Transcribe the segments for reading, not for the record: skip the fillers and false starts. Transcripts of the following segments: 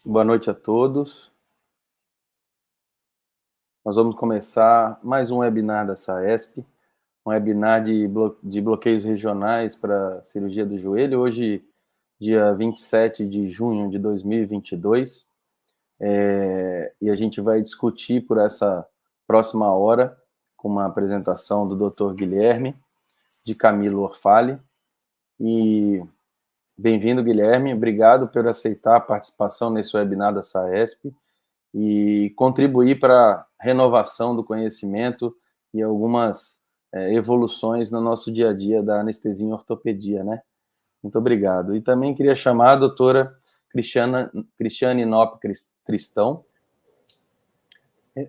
Boa noite a todos. Nós vamos começar mais um webinar da SAESP, um webinar de bloqueios regionais para cirurgia do joelho, hoje, dia 27 de junho de 2022, e a gente vai discutir por essa próxima hora, com uma apresentação do Dr. Guilherme, de Camilo Orfali, e bem-vindo, Guilherme, obrigado por aceitar a participação nesse webinar da SAESP, e contribuir para a renovação do conhecimento e algumas evoluções no nosso dia a dia da anestesia em ortopedia, né? Muito obrigado. E também queria chamar a doutora Cristiane Nop Cristão.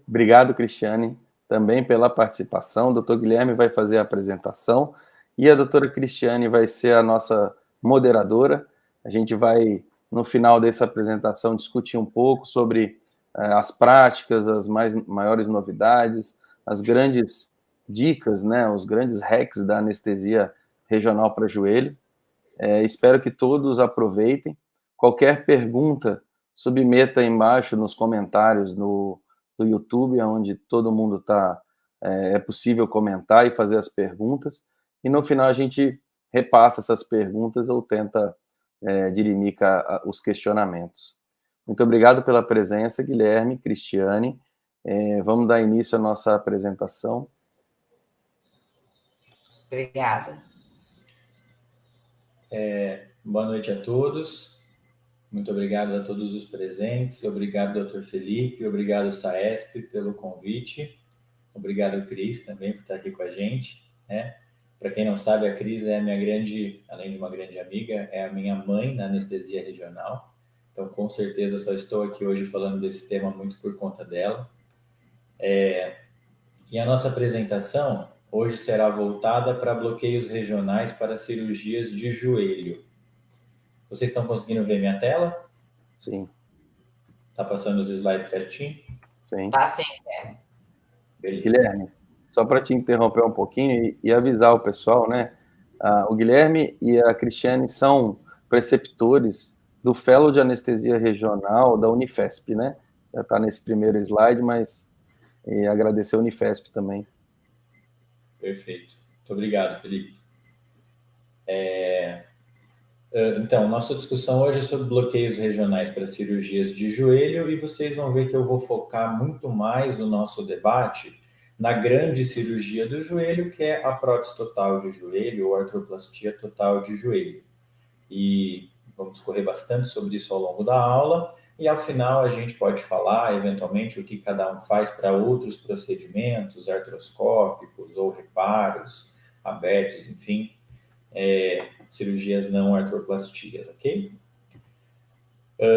Obrigado, Cristiane, também pela participação. O doutor Guilherme vai fazer a apresentação e a doutora Cristiane vai ser a nossa moderadora. A gente vai, no final dessa apresentação, discutir um pouco sobre as práticas, as maiores novidades, as grandes dicas, né, os grandes hacks da anestesia regional para joelho. Espero que todos aproveitem. Qualquer pergunta, submeta aí embaixo nos comentários do YouTube, onde todo mundo está, é possível comentar e fazer as perguntas, e no final a gente repassa essas perguntas ou tenta dirimir os questionamentos. Muito obrigado pela presença, Guilherme, Cristiane. Vamos dar início à nossa apresentação. Obrigada. Boa noite a todos. Muito obrigado a todos os presentes. Obrigado, Dr. Felipe. Obrigado, SAESP, pelo convite. Obrigado, Cris, também, por estar aqui com a gente. Para quem não sabe, a Cris é minha além de uma grande amiga, é a minha mãe na anestesia regional. Então, com certeza, só estou aqui hoje falando desse tema muito por conta dela. E a nossa apresentação hoje será voltada para bloqueios regionais para cirurgias de joelho. Vocês estão conseguindo ver minha tela? Sim. Está passando os slides certinho? Sim. Está sim, Beleza. Guilherme, só para te interromper um pouquinho e avisar o pessoal, né? O Guilherme e a Cristiane são preceptores do Fellow de Anestesia Regional da Unifesp, né? Já está nesse primeiro slide, mas agradecer a Unifesp também. Perfeito. Muito obrigado, Felipe. Então, nossa discussão hoje é sobre bloqueios regionais para cirurgias de joelho e vocês vão ver que eu vou focar muito mais o nosso debate na grande cirurgia do joelho, que é a prótese total de joelho ou artroplastia total de joelho. E vamos discorrer bastante sobre isso ao longo da aula e, ao final, a gente pode falar, eventualmente, o que cada um faz para outros procedimentos artroscópicos ou reparos abertos, enfim, cirurgias não artroplastias, ok?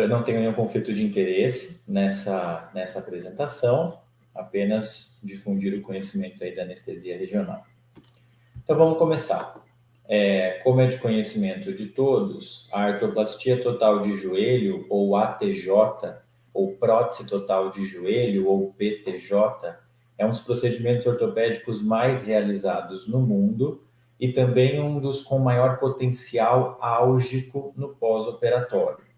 Não tenho nenhum conflito de interesse nessa apresentação, apenas difundir o conhecimento aí da anestesia regional. Então, vamos começar. Como é de conhecimento de todos, a artroplastia total de joelho, ou ATJ, ou prótese total de joelho, ou PTJ, é um dos procedimentos ortopédicos mais realizados no mundo e também um dos com maior potencial álgico no pós-operatório.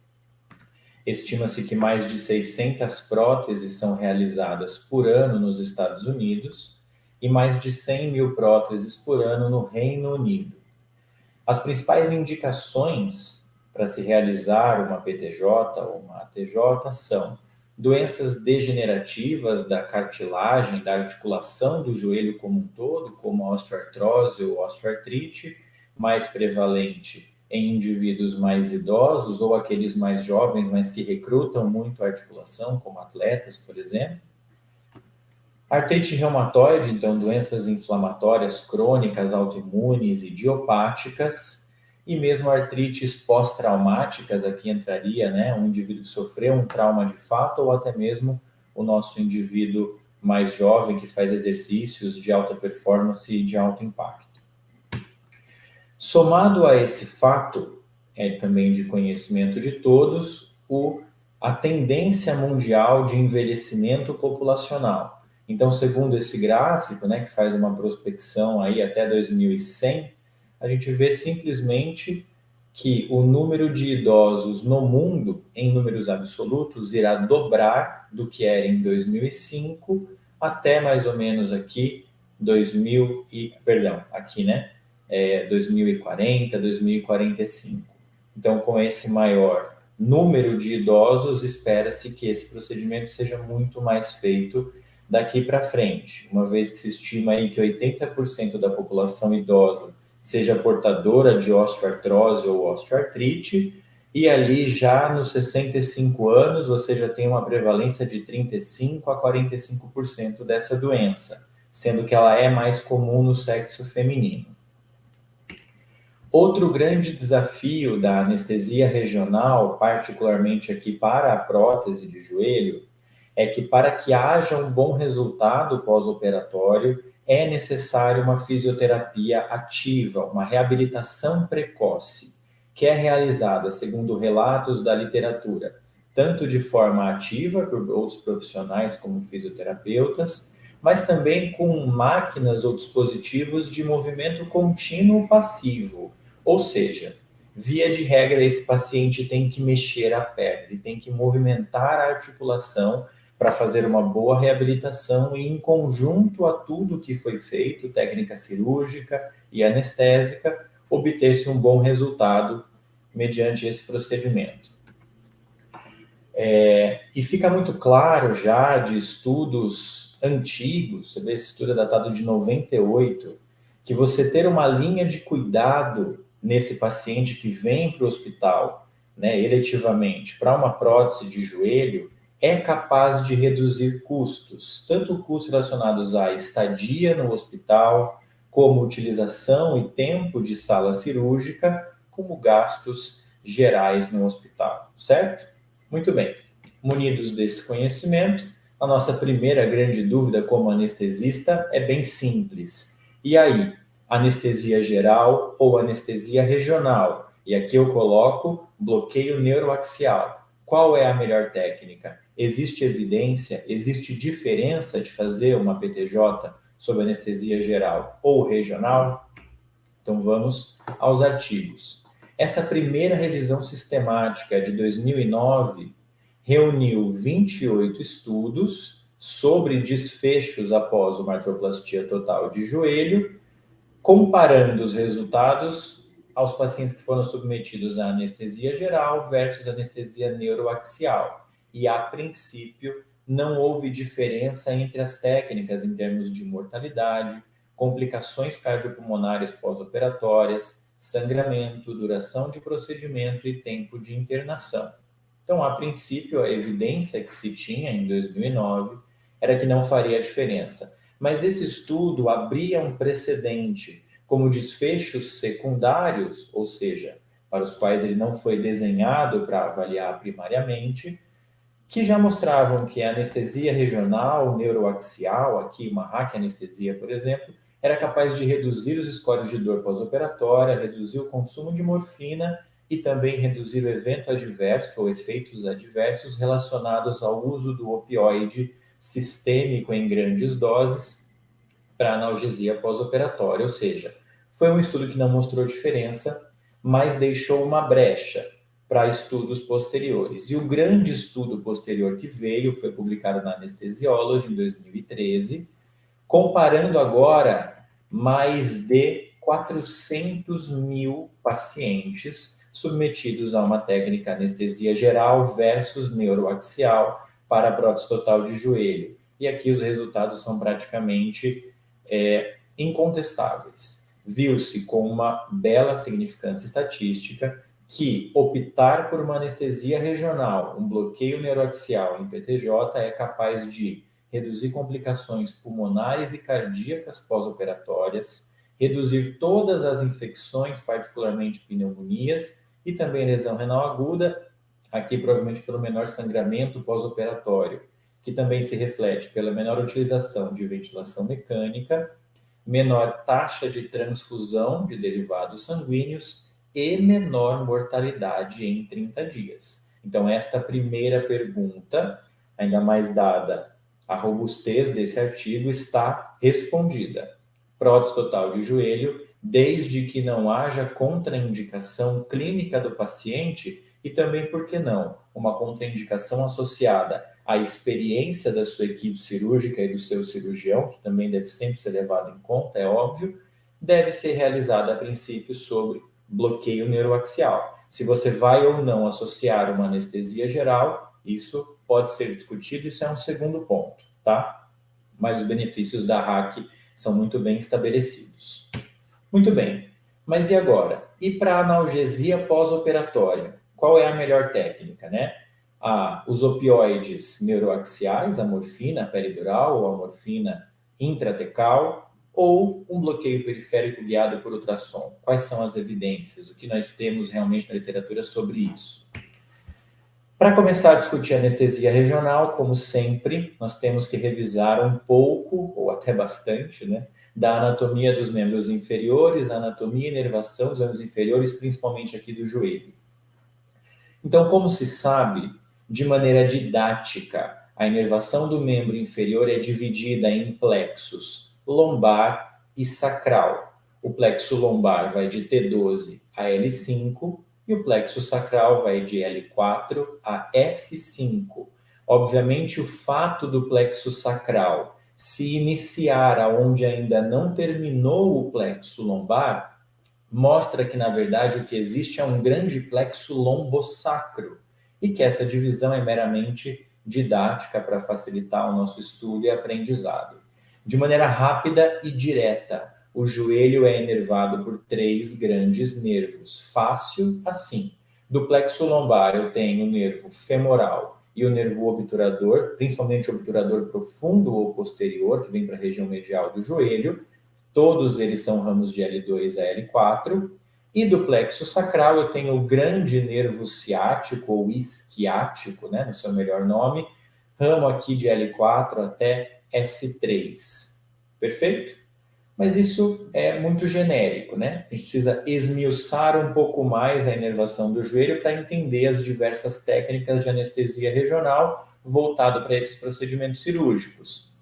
Estima-se que mais de 600 próteses são realizadas por ano nos Estados Unidos e mais de 100 mil próteses por ano no Reino Unido. As principais indicações para se realizar uma PTJ ou uma ATJ são doenças degenerativas da cartilagem, da articulação do joelho como um todo, como a osteoartrose ou osteoartrite, mais prevalente em indivíduos mais idosos ou aqueles mais jovens, mas que recrutam muito a articulação, como atletas, por exemplo. Artrite reumatoide, então doenças inflamatórias crônicas, autoimunes, idiopáticas, e mesmo artrites pós-traumáticas, aqui entraria, né, um indivíduo que sofreu um trauma de fato, ou até mesmo o nosso indivíduo mais jovem que faz exercícios de alta performance e de alto impacto. Somado a esse fato, também de conhecimento de todos, a tendência mundial de envelhecimento populacional. Então, segundo esse gráfico, né, que faz uma prospecção aí até 2100, a gente vê simplesmente que o número de idosos no mundo, em números absolutos, irá dobrar do que era em 2005 até mais ou menos aqui 2040, 2045. Então, com esse maior número de idosos, espera-se que esse procedimento seja muito mais feito daqui para frente, uma vez que se estima aí que 80% da população idosa seja portadora de osteoartrose ou osteoartrite, e ali já nos 65 anos você já tem uma prevalência de 35 a 45% dessa doença, sendo que ela é mais comum no sexo feminino. Outro grande desafio da anestesia regional, particularmente aqui para a prótese de joelho, é que para que haja um bom resultado pós-operatório, é necessário uma fisioterapia ativa, uma reabilitação precoce, que é realizada, segundo relatos da literatura, tanto de forma ativa por outros profissionais como fisioterapeutas, mas também com máquinas ou dispositivos de movimento contínuo passivo, ou seja, via de regra, esse paciente tem que mexer a perna, ele tem que movimentar a articulação para fazer uma boa reabilitação e, em conjunto a tudo que foi feito, técnica cirúrgica e anestésica, obter-se um bom resultado mediante esse procedimento. E fica muito claro já de estudos antigos, você vê, esse estudo é datado de 98, que você ter uma linha de cuidado nesse paciente que vem para o hospital, né, eletivamente, para uma prótese de joelho, é capaz de reduzir custos, tanto custos relacionados à estadia no hospital, como utilização e tempo de sala cirúrgica, como gastos gerais no hospital, certo? Muito bem. Munidos desse conhecimento, a nossa primeira grande dúvida como anestesista é bem simples. E aí, anestesia geral ou anestesia regional? E aqui eu coloco bloqueio neuroaxial. Qual é a melhor técnica? Existe evidência, existe diferença de fazer uma PTJ sob anestesia geral ou regional? Então vamos aos artigos. Essa primeira revisão sistemática de 2009 reuniu 28 estudos sobre desfechos após uma artroplastia total de joelho, comparando os resultados aos pacientes que foram submetidos à anestesia geral versus anestesia neuroaxial. E, a princípio, não houve diferença entre as técnicas em termos de mortalidade, complicações cardiopulmonares pós-operatórias, sangramento, duração de procedimento e tempo de internação. Então, a princípio, a evidência que se tinha em 2009 era que não faria diferença. Mas esse estudo abria um precedente como desfechos secundários, ou seja, para os quais ele não foi desenhado para avaliar primariamente, que já mostravam que a anestesia regional neuroaxial, aqui uma raquianestesia, por exemplo, era capaz de reduzir os scores de dor pós-operatória, reduzir o consumo de morfina e também reduzir o evento adverso ou efeitos adversos relacionados ao uso do opioide sistêmico em grandes doses para analgesia pós-operatória, ou seja, foi um estudo que não mostrou diferença, mas deixou uma brecha para estudos posteriores. E o grande estudo posterior que veio foi publicado na Anesthesiology em 2013, comparando agora mais de 400 mil pacientes submetidos a uma técnica anestesia geral versus neuroaxial para a prótese total de joelho. E aqui os resultados são praticamente incontestáveis. Viu-se com uma bela significância estatística que optar por uma anestesia regional, um bloqueio neuroaxial em PTJ é capaz de reduzir complicações pulmonares e cardíacas pós-operatórias, reduzir todas as infecções, particularmente pneumonias, e também lesão renal aguda, aqui provavelmente pelo menor sangramento pós-operatório, que também se reflete pela menor utilização de ventilação mecânica, menor taxa de transfusão de derivados sanguíneos e menor mortalidade em 30 dias. Então, esta primeira pergunta, ainda mais dada a robustez desse artigo, está respondida. Prótese total de joelho desde que não haja contraindicação clínica do paciente e também, por que não, uma contraindicação associada à experiência da sua equipe cirúrgica e do seu cirurgião, que também deve sempre ser levado em conta, é óbvio, deve ser realizada a princípio sobre bloqueio neuroaxial. Se você vai ou não associar uma anestesia geral, isso pode ser discutido, isso é um segundo ponto, tá? Mas os benefícios da RAC são muito bem estabelecidos. Muito bem, mas e agora? E para analgesia pós-operatória? Qual é a melhor técnica, né? Os opioides neuroaxiais, a morfina peridural ou a morfina intratecal, ou um bloqueio periférico guiado por ultrassom? Quais são as evidências? O que nós temos realmente na literatura sobre isso? Para começar a discutir anestesia regional, como sempre, nós temos que revisar um pouco, ou até bastante, né, da anatomia dos membros inferiores, a anatomia e inervação dos membros inferiores, principalmente aqui do joelho. Então, como se sabe, de maneira didática, a inervação do membro inferior é dividida em plexos lombar e sacral. O plexo lombar vai de T12 a L5 e o plexo sacral vai de L4 a S5. Obviamente, o fato do plexo sacral se iniciar aonde ainda não terminou o plexo lombar mostra que, na verdade, o que existe é um grande plexo lombosacro e que essa divisão é meramente didática para facilitar o nosso estudo e aprendizado. De maneira rápida e direta, o joelho é inervado por 3 grandes nervos. Fácil assim. Do plexo lombar eu tenho o nervo femoral e o nervo obturador, principalmente o obturador profundo ou posterior, que vem para a região medial do joelho. Todos eles são ramos de L2 a L4. E do plexo sacral eu tenho o grande nervo ciático ou isquiático, né, no seu melhor nome, ramo aqui de L4 até S3. Perfeito? Mas isso é muito genérico, né? A gente precisa esmiuçar um pouco mais a inervação do joelho para entender as diversas técnicas de anestesia regional voltado para esses procedimentos cirúrgicos.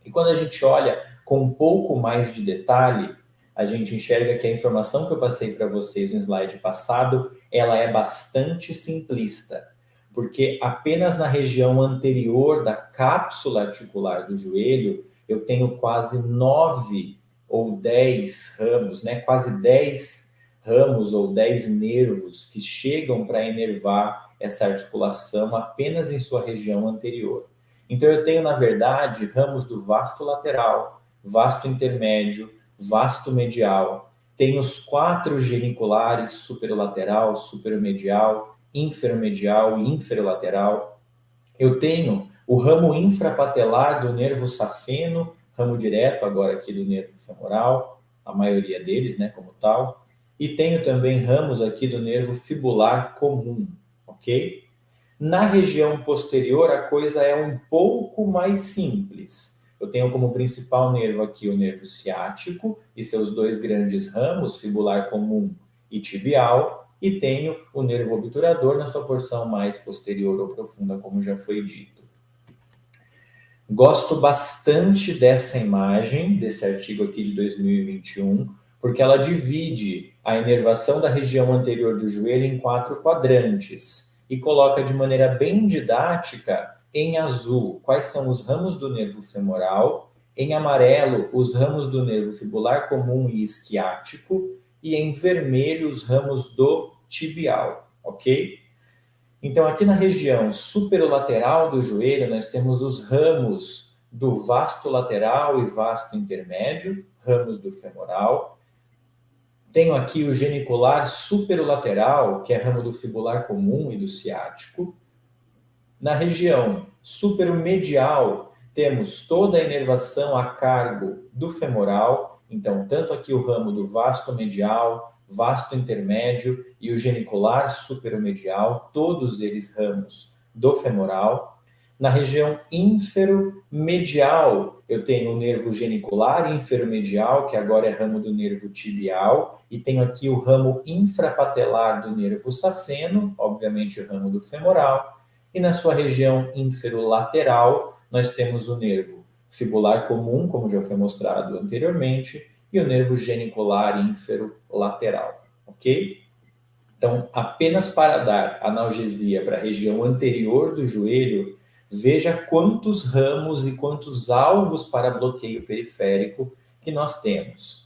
E quando a gente olha com um pouco mais de detalhe, a gente enxerga que a informação que eu passei para vocês no slide passado, ela é bastante simplista, porque apenas na região anterior da cápsula articular do joelho, eu tenho quase 9 ou 10 ramos, né? Quase 10 ramos ou 10 nervos que chegam para inervar essa articulação apenas em sua região anterior. Então, eu tenho, na verdade, ramos do vasto lateral, vasto intermédio, vasto medial. Tenho os 4 geniculares, superolateral, superomedial, inferomedial e inferolateral. Eu tenho o ramo infrapatelar do nervo safeno, ramo direto agora aqui do nervo femoral, a maioria deles, né, como tal. E tenho também ramos aqui do nervo fibular comum, ok? Na região posterior, a coisa é um pouco mais simples. Eu tenho como principal nervo aqui o nervo ciático e seus 2 grandes ramos, fibular comum e tibial, e tenho o nervo obturador na sua porção mais posterior ou profunda, como já foi dito. Gosto bastante dessa imagem, desse artigo aqui de 2021, porque ela divide a inervação da região anterior do joelho em 4 quadrantes e coloca de maneira bem didática, em azul, quais são os ramos do nervo femoral, em amarelo, os ramos do nervo fibular comum e isquiático, e em vermelho, os ramos do tibial, ok? Então, aqui na região superolateral do joelho, nós temos os ramos do vasto lateral e vasto intermédio, ramos do femoral. Tenho aqui o genicular superolateral, que é ramo do fibular comum e do ciático. Na região superomedial, temos toda a inervação a cargo do femoral. Então, tanto aqui o ramo do vasto medial, vasto intermédio e o genicular superomedial, todos eles ramos do femoral. Na região inferomedial, eu tenho o nervo genicular inferomedial, que agora é ramo do nervo tibial, e tenho aqui o ramo infrapatelar do nervo safeno, obviamente o ramo do femoral. E na sua região inferolateral, nós temos o nervo fibular comum, como já foi mostrado anteriormente, e o nervo genicular ínfero lateral, ok? Então, apenas para dar analgesia para a região anterior do joelho, veja quantos ramos e quantos alvos para bloqueio periférico que nós temos.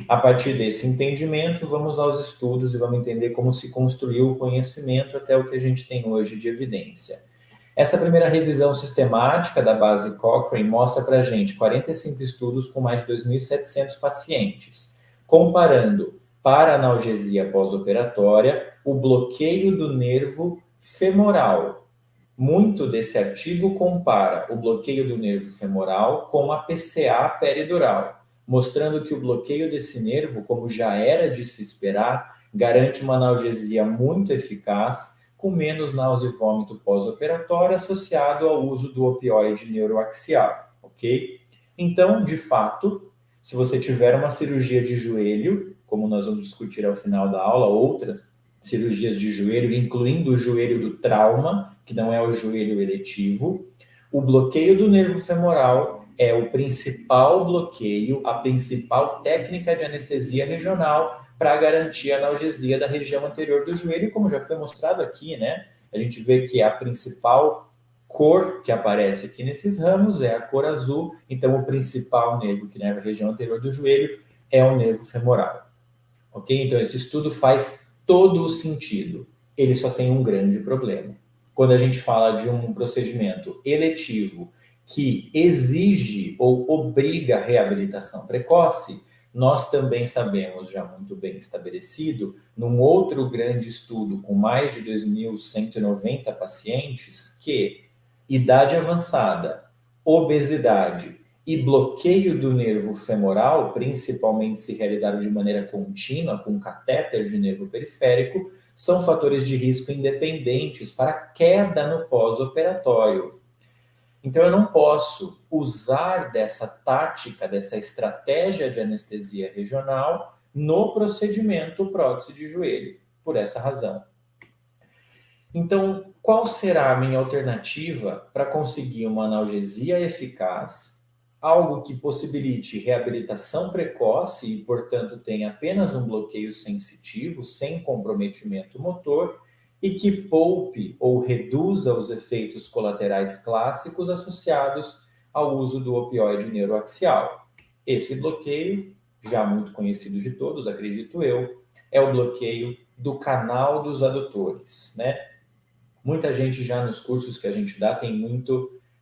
A partir desse entendimento, vamos aos estudos e vamos entender como se construiu o conhecimento até o que a gente tem hoje de evidência. Essa primeira revisão sistemática da base Cochrane mostra para a gente 45 estudos com mais de 2.700 pacientes, comparando para analgesia pós-operatória o bloqueio do nervo femoral. Muito desse artigo compara o bloqueio do nervo femoral com a PCA peridural, mostrando que o bloqueio desse nervo, como já era de se esperar, garante uma analgesia muito eficaz, com menos náusea e vômito pós-operatório associado ao uso do opioide neuroaxial, ok? Então, de fato, se você tiver uma cirurgia de joelho, como nós vamos discutir ao final da aula, outras cirurgias de joelho, incluindo o joelho do trauma, que não é o joelho eletivo, o bloqueio do nervo femoral é o principal bloqueio, a principal técnica de anestesia regional para garantir a analgesia da região anterior do joelho, como já foi mostrado aqui, né? A gente vê que a principal cor que aparece aqui nesses ramos é a cor azul, então o principal nervo que nerva a região anterior do joelho é o nervo femoral. Ok? Então esse estudo faz todo o sentido. Ele só tem um grande problema. Quando a gente fala de um procedimento eletivo que exige ou obriga reabilitação precoce, nós também sabemos, já muito bem estabelecido, num outro grande estudo com mais de 2.190 pacientes, que idade avançada, obesidade e bloqueio do nervo femoral, principalmente se realizado de maneira contínua, com catéter de nervo periférico, são fatores de risco independentes para queda no pós-operatório. Então, eu não posso usar dessa tática, dessa estratégia de anestesia regional no procedimento prótese de joelho, por essa razão. Então, qual será a minha alternativa para conseguir uma analgesia eficaz, algo que possibilite reabilitação precoce e, portanto, tenha apenas um bloqueio sensitivo, sem comprometimento motor, e que poupe ou reduza os efeitos colaterais clássicos associados ao uso do opioide neuroaxial? Esse bloqueio, já muito conhecido de todos, acredito eu, é o bloqueio do canal dos adutores, né? Muita gente já nos cursos que a gente dá tem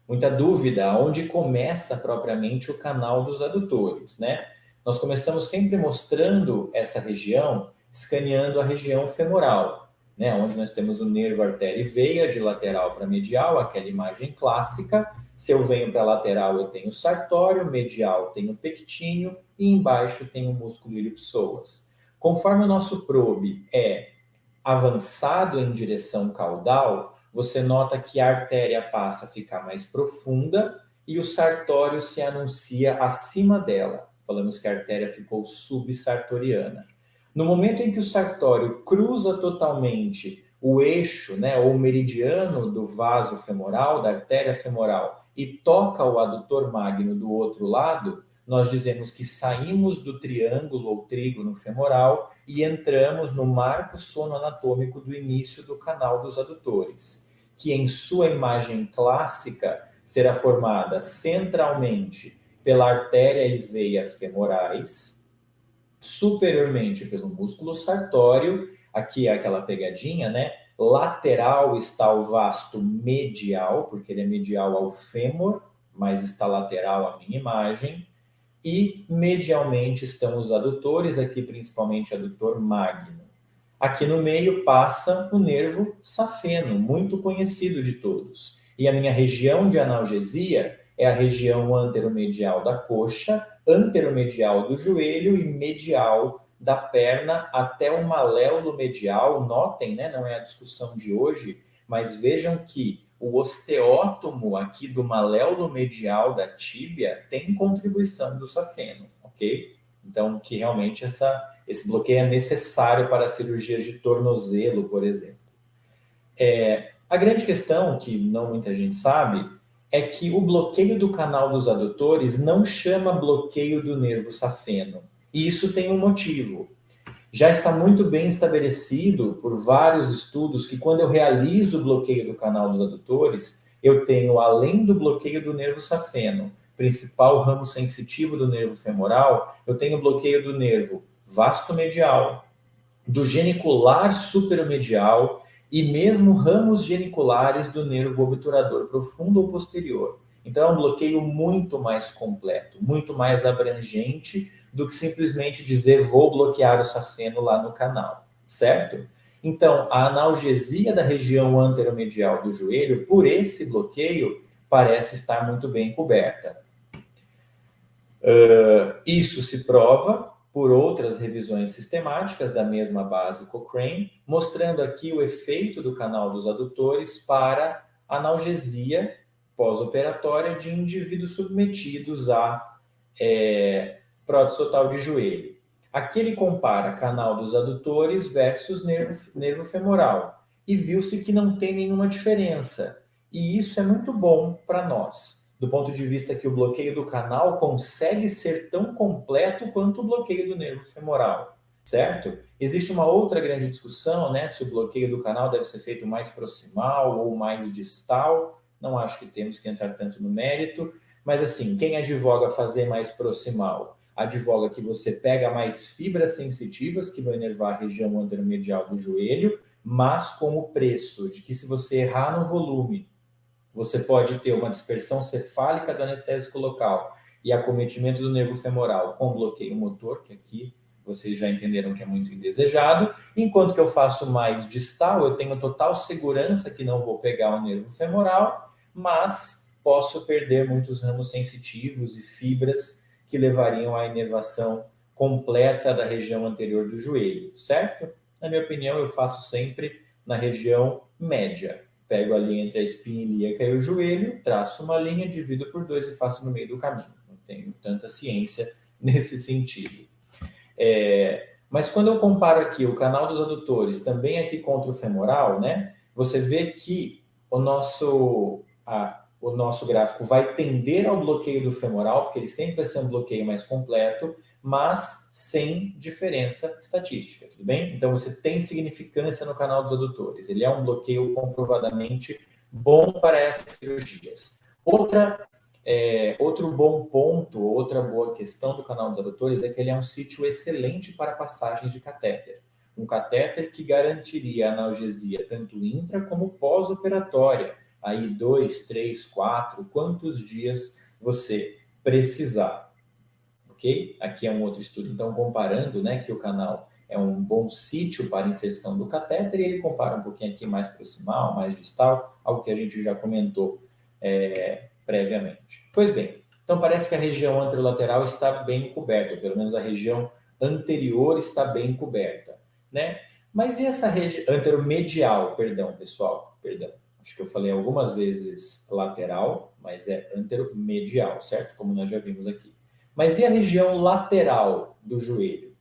muita dúvida onde começa propriamente o canal dos adutores, né? Nós começamos sempre mostrando essa região, escaneando a região femoral, né? Onde nós temos o nervo, artéria e veia, de lateral para medial, aquela imagem clássica. Se eu venho para lateral, eu tenho sartório, medial tenho pectíneo e embaixo tenho o músculo ilho-psoas. Conforme o nosso probe é avançado em direção caudal, você nota que a artéria passa a ficar mais profunda e o sartório se anuncia acima dela. Falamos que a artéria ficou subsartoriana. No momento em que o sartório cruza totalmente o eixo, né, ou meridiano do vaso femoral, da artéria femoral, e toca o adutor magno do outro lado, nós dizemos que saímos do triângulo ou trígono femoral e entramos no marco sonoanatômico do início do canal dos adutores, que em sua imagem clássica será formada centralmente pela artéria e veia femorais, superiormente pelo músculo sartório, aqui é aquela pegadinha, né? Lateral está o vasto medial, porque ele é medial ao fêmur, mas está lateral à minha imagem. E medialmente estão os adutores, aqui principalmente adutor magno. Aqui no meio passa o nervo safeno, muito conhecido de todos. E a minha região de analgesia é a região anteromedial da coxa, anteromedial do joelho e medial da perna até o maléolo medial. Notem, né? Não é a discussão de hoje, mas vejam que o osteótomo aqui do maléolo medial da tíbia tem contribuição do safeno, ok? Então, que realmente esse bloqueio é necessário para cirurgias de tornozelo, por exemplo. A grande questão, que não muita gente sabe, é que o bloqueio do canal dos adutores não chama bloqueio do nervo safeno. E isso tem um motivo. Já está muito bem estabelecido por vários estudos que quando eu realizo o bloqueio do canal dos adutores, eu tenho, além do bloqueio do nervo safeno, principal ramo sensitivo do nervo femoral, eu tenho bloqueio do nervo vastomedial, do genicular superomedial e mesmo ramos geniculares do nervo obturador profundo ou posterior. Então é um bloqueio muito mais completo, muito mais abrangente do que simplesmente dizer vou bloquear o safeno lá no canal, certo? Então, a analgesia da região anteromedial do joelho, por esse bloqueio, parece estar muito bem coberta. Isso se prova por outras revisões sistemáticas da mesma base Cochrane, mostrando aqui o efeito do canal dos adutores para analgesia pós-operatória de indivíduos submetidos a prótese total de joelho. Aqui ele compara canal dos adutores versus nervo femoral e viu-se que não tem nenhuma diferença. E isso é muito bom para nós, do ponto de vista que o bloqueio do canal consegue ser tão completo quanto o bloqueio do nervo femoral, certo? Existe uma outra grande discussão, né, se o bloqueio do canal deve ser feito mais proximal ou mais distal. Não acho que temos que entrar tanto no mérito, mas assim, quem advoga fazer mais proximal? Advoga que você pega mais fibras sensitivas que vão inervar a região anteromedial do joelho, mas com o preço de que se você errar no volume, você pode ter uma dispersão cefálica do anestésico local e acometimento do nervo femoral com bloqueio motor, que aqui vocês já entenderam que é muito indesejado. Enquanto que eu faço mais distal, eu tenho total segurança que não vou pegar o nervo femoral, mas posso perder muitos ramos sensitivos e fibras que levariam à inervação completa da região anterior do joelho, certo? Na minha opinião, eu faço sempre na região média. Pego ali entre a espinha ilíaca e o joelho, traço uma linha, divido por 2 e faço no meio do caminho. Não tenho tanta ciência nesse sentido. Mas quando eu comparo aqui o canal dos adutores, também aqui contra o femoral, né? Você vê que o nosso gráfico vai tender ao bloqueio do femoral, porque ele sempre vai ser um bloqueio mais completo, mas sem diferença estatística, tudo bem? Então, você tem significância no canal dos adutores. Ele é um bloqueio comprovadamente bom para essas cirurgias. Outro bom ponto, outra boa questão do canal dos adutores é que ele é um sítio excelente para passagens de catéter. Um catéter que garantiria analgesia tanto intra como pós-operatória. Aí 2, 3, 4, quantos dias você precisar. Ok? Aqui é um outro estudo, então, comparando, né, que o canal é um bom sítio para inserção do catéter, e ele compara um pouquinho aqui mais proximal, mais distal, algo que a gente já comentou previamente. Pois bem, então parece que a região anterolateral está bem coberta, ou pelo menos a região anterior está bem coberta, né? Mas e essa região anteromedial, pessoal, acho que eu falei algumas vezes lateral, mas é anteromedial, certo? Como nós já vimos aqui. Mas e a região lateral do joelho?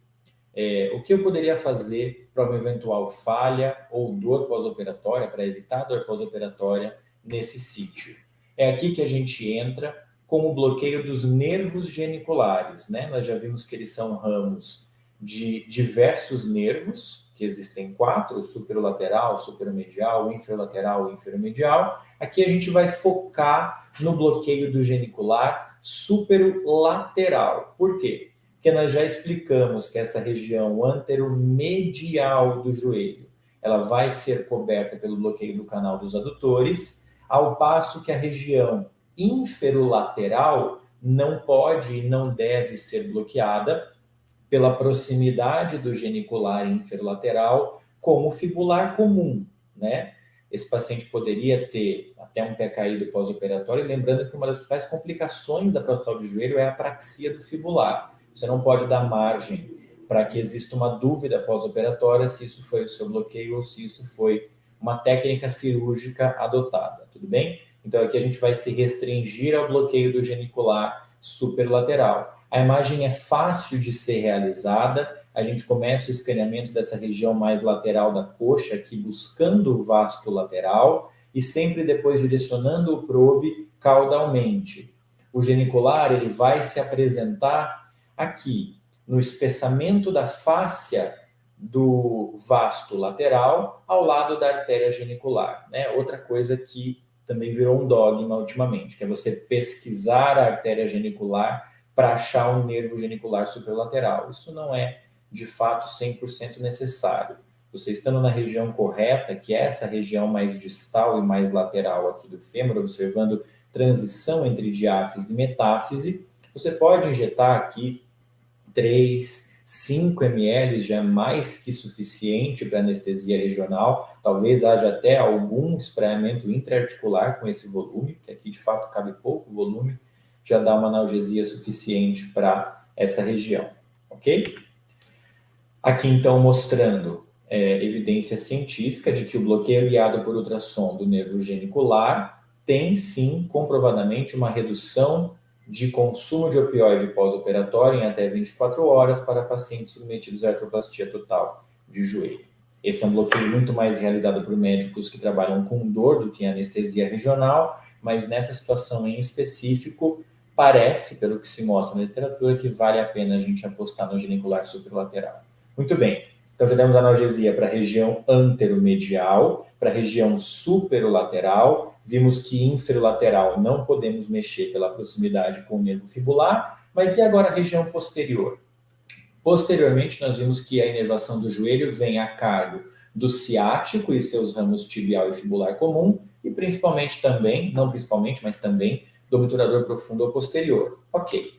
O que eu poderia fazer para uma eventual falha ou dor pós-operatória, para evitar dor pós-operatória nesse sítio? É aqui que a gente entra com o bloqueio dos nervos geniculares, né? Nós já vimos que eles são ramos de diversos nervos, que existem 4, o superolateral, superomedial, o infralateral, o inferomedial. Aqui a gente vai focar no bloqueio do genicular superolateral. Por quê? Porque nós já explicamos que essa região anteromedial do joelho, ela vai ser coberta pelo bloqueio do canal dos adutores, ao passo que a região inferolateral não pode e não deve ser bloqueada pela proximidade do genicular inferolateral com o fibular comum, né? Esse paciente poderia ter até um pé caído pós-operatório, lembrando que uma das principais complicações da prótese total de joelho é a apraxia do fibular. Você não pode dar margem para que exista uma dúvida pós-operatória se isso foi o seu bloqueio ou se isso foi uma técnica cirúrgica adotada, tudo bem? Então aqui a gente vai se restringir ao bloqueio do genicular superlateral. A imagem é fácil de ser realizada, a gente começa o escaneamento dessa região mais lateral da coxa, aqui buscando o vasto lateral, e sempre depois direcionando o probe caudalmente. O genicular ele vai se apresentar aqui. no espessamento da fáscia do vasto lateral ao lado da artéria genicular, né? Outra coisa que também virou um dogma ultimamente, que é você pesquisar a artéria genicular para achar um nervo genicular superlateral. Isso não é, de fato, 100% necessário. Você estando na região correta, que é essa região mais distal e mais lateral aqui do fêmur, observando transição entre diáfise e metáfise, você pode injetar aqui 3, 5 ml, já é mais que suficiente para anestesia regional. Talvez haja até algum espraiamento intraarticular com esse volume, que aqui de fato cabe pouco volume, já dá uma analgesia suficiente para essa região, ok? Aqui então mostrando evidência científica de que o bloqueio guiado por ultrassom do nervo genicular tem sim comprovadamente uma redução de consumo de opioide pós-operatório em até 24 horas para pacientes submetidos à artroplastia total de joelho. Esse é um bloqueio muito mais realizado por médicos que trabalham com dor do que em anestesia regional, mas nessa situação em específico, parece, pelo que se mostra na literatura, que vale a pena a gente apostar no genicular superlateral. Muito bem, então fizemos analgesia para a região anteromedial, para a região superolateral, vimos que inferolateral não podemos mexer pela proximidade com o nervo fibular, mas e agora a região posterior? Posteriormente, nós vimos que a inervação do joelho vem a cargo do ciático e seus ramos tibial e fibular comum, e principalmente também, não principalmente, mas também, do obturador profundo ou posterior. Ok.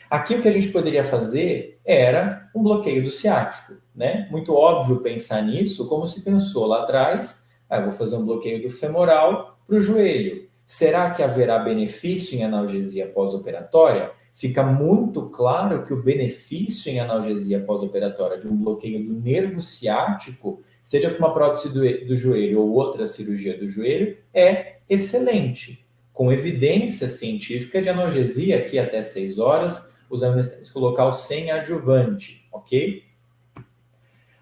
Aqui o que a gente poderia fazer era um bloqueio do ciático, né? Muito óbvio pensar nisso, como se pensou lá atrás, vou fazer um bloqueio do femoral para o joelho. Será que haverá benefício em analgesia pós-operatória? Fica muito claro que o benefício em analgesia pós-operatória de um bloqueio do nervo ciático, seja com uma prótese do joelho ou outra cirurgia do joelho, é excelente, com evidência científica de analgesia aqui até 6 horas, usando anestésico local sem adjuvante, ok?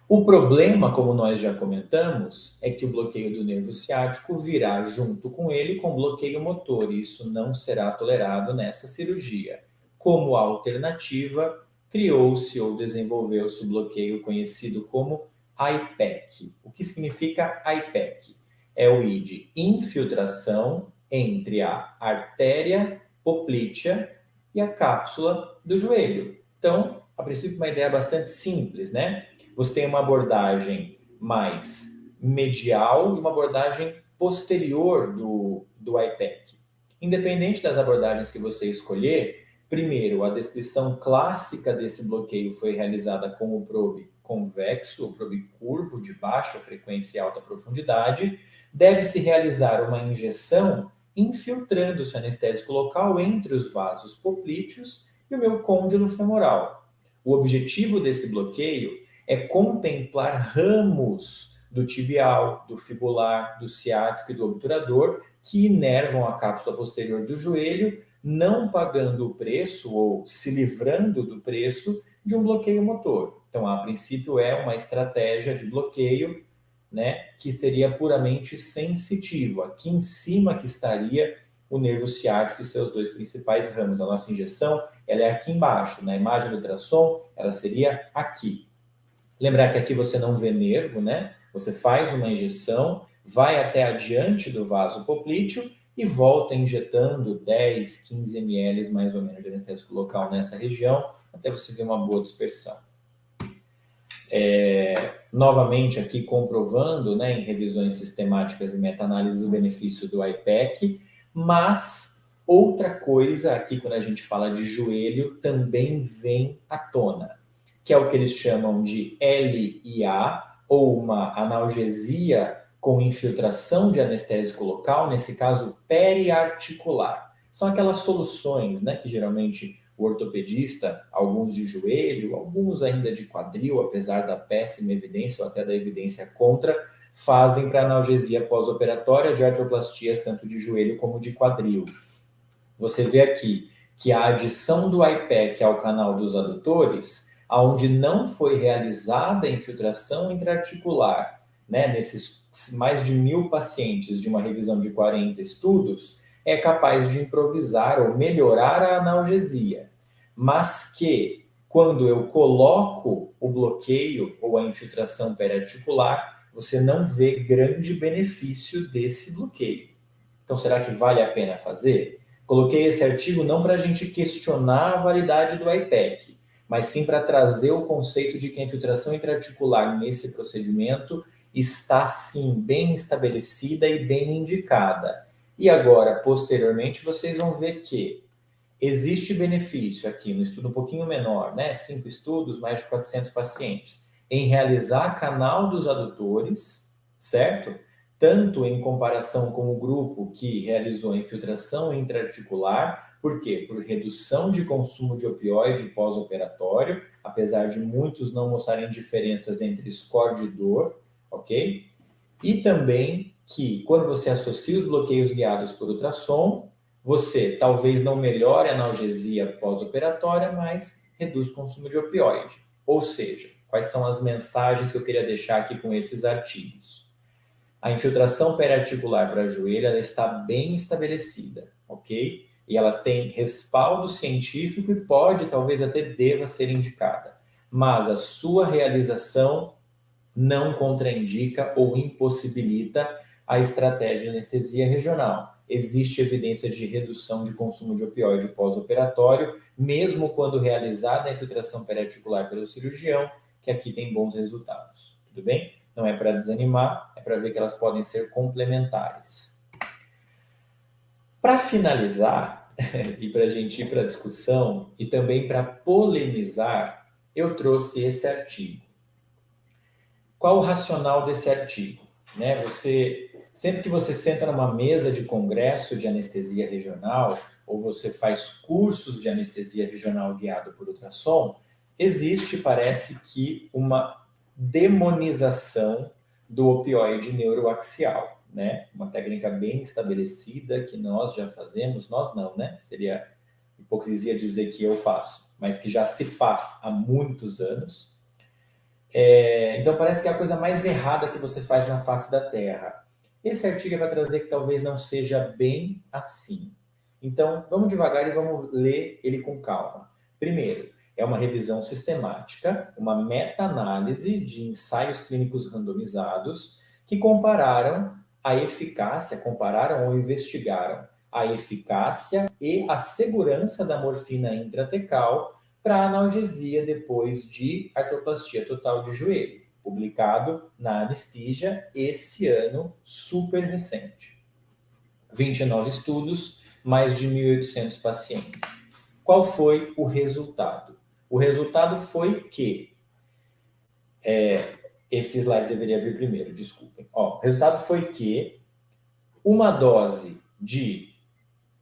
O problema, como nós já comentamos, é que o bloqueio do nervo ciático virá junto com ele com bloqueio motor, e isso não será tolerado nessa cirurgia. Como alternativa, criou-se ou desenvolveu-se o bloqueio conhecido como IPEC. O que significa IPEC? É o I de infiltração entre a artéria poplítea e a cápsula do joelho. Então, a princípio, uma ideia bastante simples, né? Você tem uma abordagem mais medial e uma abordagem posterior do IPEC. Independente das abordagens que você escolher, primeiro, a descrição clássica desse bloqueio foi realizada com o probe convexo, o probe curvo de baixa frequência e alta profundidade. Deve-se realizar uma injeção infiltrando-se o anestésico local entre os vasos poplíteos e o meu côndilo femoral. O objetivo desse bloqueio é contemplar ramos do tibial, do fibular, do ciático e do obturador que inervam a cápsula posterior do joelho, não pagando o preço ou se livrando do preço de um bloqueio motor. Então, a princípio, é uma estratégia de bloqueio, né, que seria puramente sensitivo. Aqui em cima que estaria o nervo ciático e seus dois principais ramos. A nossa injeção, ela é aqui embaixo. Na imagem do ultrassom, ela seria aqui. Lembrar que aqui você não vê nervo, né? Você faz uma injeção, vai até adiante do vaso poplíteo e volta injetando 10, 15 ml mais ou menos de anestésico local nessa região, até você ver uma boa dispersão. Novamente aqui comprovando, né, em revisões sistemáticas e meta-análises o benefício do IPEC, mas outra coisa aqui quando a gente fala de joelho também vem à tona, que é o que eles chamam de LIA, ou uma analgesia com infiltração de anestésico local, nesse caso periarticular. São aquelas soluções, né, que geralmente o ortopedista, alguns de joelho, alguns ainda de quadril, apesar da péssima evidência ou até da evidência contra, fazem para analgesia pós-operatória de artroplastias tanto de joelho como de quadril. Você vê aqui que a adição do IPEC ao canal dos adutores, onde não foi realizada a infiltração intraarticular, né, nesses mais de 1.000 pacientes de uma revisão de 40 estudos, é capaz de improvisar ou melhorar a analgesia, mas que quando eu coloco o bloqueio ou a infiltração periarticular, você não vê grande benefício desse bloqueio. Então, será que vale a pena fazer? Coloquei esse artigo não para a gente questionar a validade do IPEC, mas sim para trazer o conceito de que a infiltração intraarticular nesse procedimento está, sim, bem estabelecida e bem indicada. E agora, posteriormente, vocês vão ver que existe benefício aqui no estudo um pouquinho menor, né? 5 estudos, mais de 400 pacientes, em realizar canal dos adutores, certo? Tanto em comparação com o grupo que realizou a infiltração intraarticular, por quê? Por redução de consumo de opioide pós-operatório, apesar de muitos não mostrarem diferenças entre score de dor, ok? E também que, quando você associa os bloqueios guiados por ultrassom, você talvez não melhore a analgesia pós-operatória, mas reduz o consumo de opioide. Ou seja, quais são as mensagens que eu queria deixar aqui com esses artigos? A infiltração periarticular para joelho ela está bem estabelecida, ok? E ela tem respaldo científico e pode, talvez até deva ser indicada. Mas a sua realização não contraindica ou impossibilita a estratégia de anestesia regional. Existe evidência de redução de consumo de opioide pós-operatório, mesmo quando realizada a infiltração periarticular pelo cirurgião, que aqui tem bons resultados. Tudo bem? Não é para desanimar, é para ver que elas podem ser complementares. Para finalizar, e para a gente ir para a discussão, e também para polemizar, eu trouxe esse artigo. Qual o racional desse artigo? Né? Sempre que você senta numa mesa de congresso de anestesia regional, ou você faz cursos de anestesia regional guiado por ultrassom, existe, parece que, uma demonização do opioide neuroaxial, né? Uma técnica bem estabelecida que nós já fazemos, nós não, né? Seria hipocrisia dizer que eu faço, mas que já se faz há muitos anos. Então parece que é a coisa mais errada que você faz na face da Terra. Esse artigo é para trazer que talvez não seja bem assim. Então vamos devagar e vamos ler ele com calma. Primeiro, é uma revisão sistemática, uma meta-análise de ensaios clínicos randomizados que compararam ou investigaram a eficácia e a segurança da morfina intratecal para analgesia depois de artroplastia total de joelho, publicado na Anesthesia esse ano, super recente. 29 estudos, mais de 1.800 pacientes. Qual foi o resultado? O resultado foi que... esse slide deveria vir primeiro, desculpem. O resultado foi que uma dose de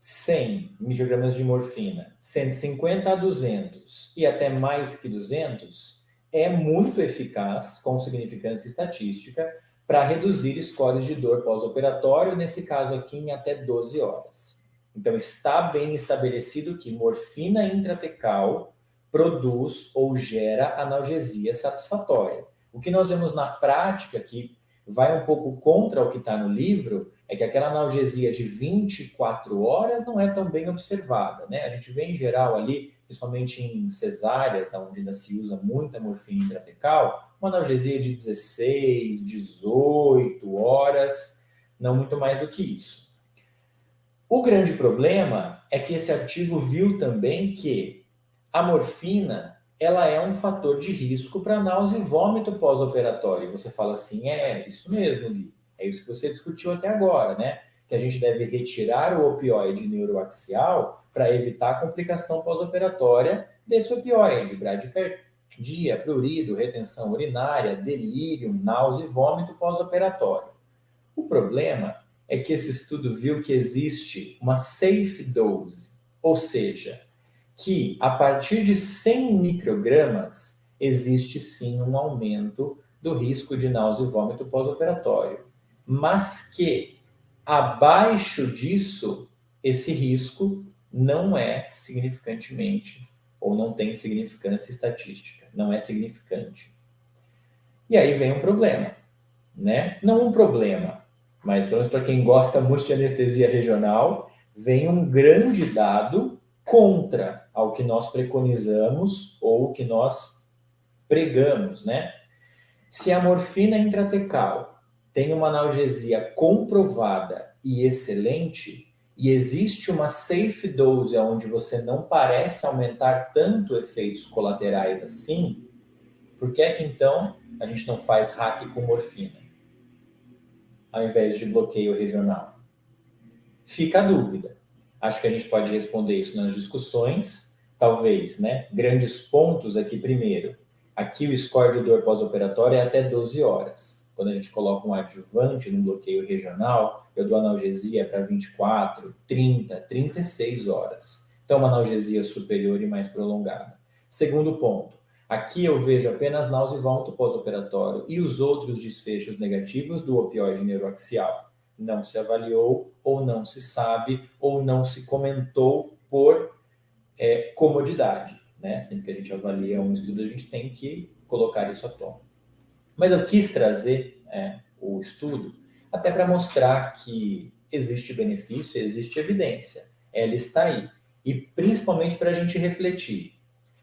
100 microgramas de morfina, 150 a 200 e até mais que 200, é muito eficaz, com significância estatística, para reduzir scores de dor pós-operatório, nesse caso aqui em até 12 horas. Então, está bem estabelecido que morfina intratecal produz ou gera analgesia satisfatória. O que nós vemos na prática, que vai um pouco contra o que está no livro, é que aquela analgesia de 24 horas não é tão bem observada, né? A gente vê em geral ali, principalmente em cesáreas, onde ainda se usa muita morfina intratecal, uma analgesia de 16, 18 horas, não muito mais do que isso. O grande problema é que esse artigo viu também que a morfina ela é um fator de risco para náusea e vômito pós-operatório. Você fala assim, isso mesmo, Gui. É isso que você discutiu até agora, né? Que a gente deve retirar o opioide neuroaxial para evitar a complicação pós-operatória desse opioide, bradicardia, prurido, retenção urinária, delírio, náusea e vômito pós-operatório. O problema é que esse estudo viu que existe uma safe dose, ou seja, que a partir de 100 microgramas existe sim um aumento do risco de náusea e vômito pós-operatório, mas que abaixo disso esse risco não é significantemente ou não tem significância estatística, não é significante. E aí vem um problema, né? Não um problema, mas pelo menos para quem gosta muito de anestesia regional, vem um grande dado contra ao que nós preconizamos ou o que nós pregamos, né? Se a morfina intratecal tem uma analgesia comprovada e excelente, e existe uma safe dose onde você não parece aumentar tanto efeitos colaterais assim, por que é que então a gente não faz hack com morfina, ao invés de bloqueio regional? Fica a dúvida. Acho que a gente pode responder isso nas discussões, talvez, né? Grandes pontos aqui primeiro. Aqui o score de dor pós-operatório é até 12 horas. Quando a gente coloca um adjuvante no bloqueio regional, eu dou analgesia para 24, 30, 36 horas. Então, uma analgesia superior e mais prolongada. Segundo ponto, aqui eu vejo apenas náusea e vômito pós-operatório e os outros desfechos negativos do opioide neuroaxial. Não se avaliou, ou não se sabe, ou não se comentou por comodidade, né? Sempre que a gente avalia um estudo, a gente tem que colocar isso à tona. Mas eu quis trazer o estudo até para mostrar que existe benefício, existe evidência, ela está aí. E principalmente para a gente refletir.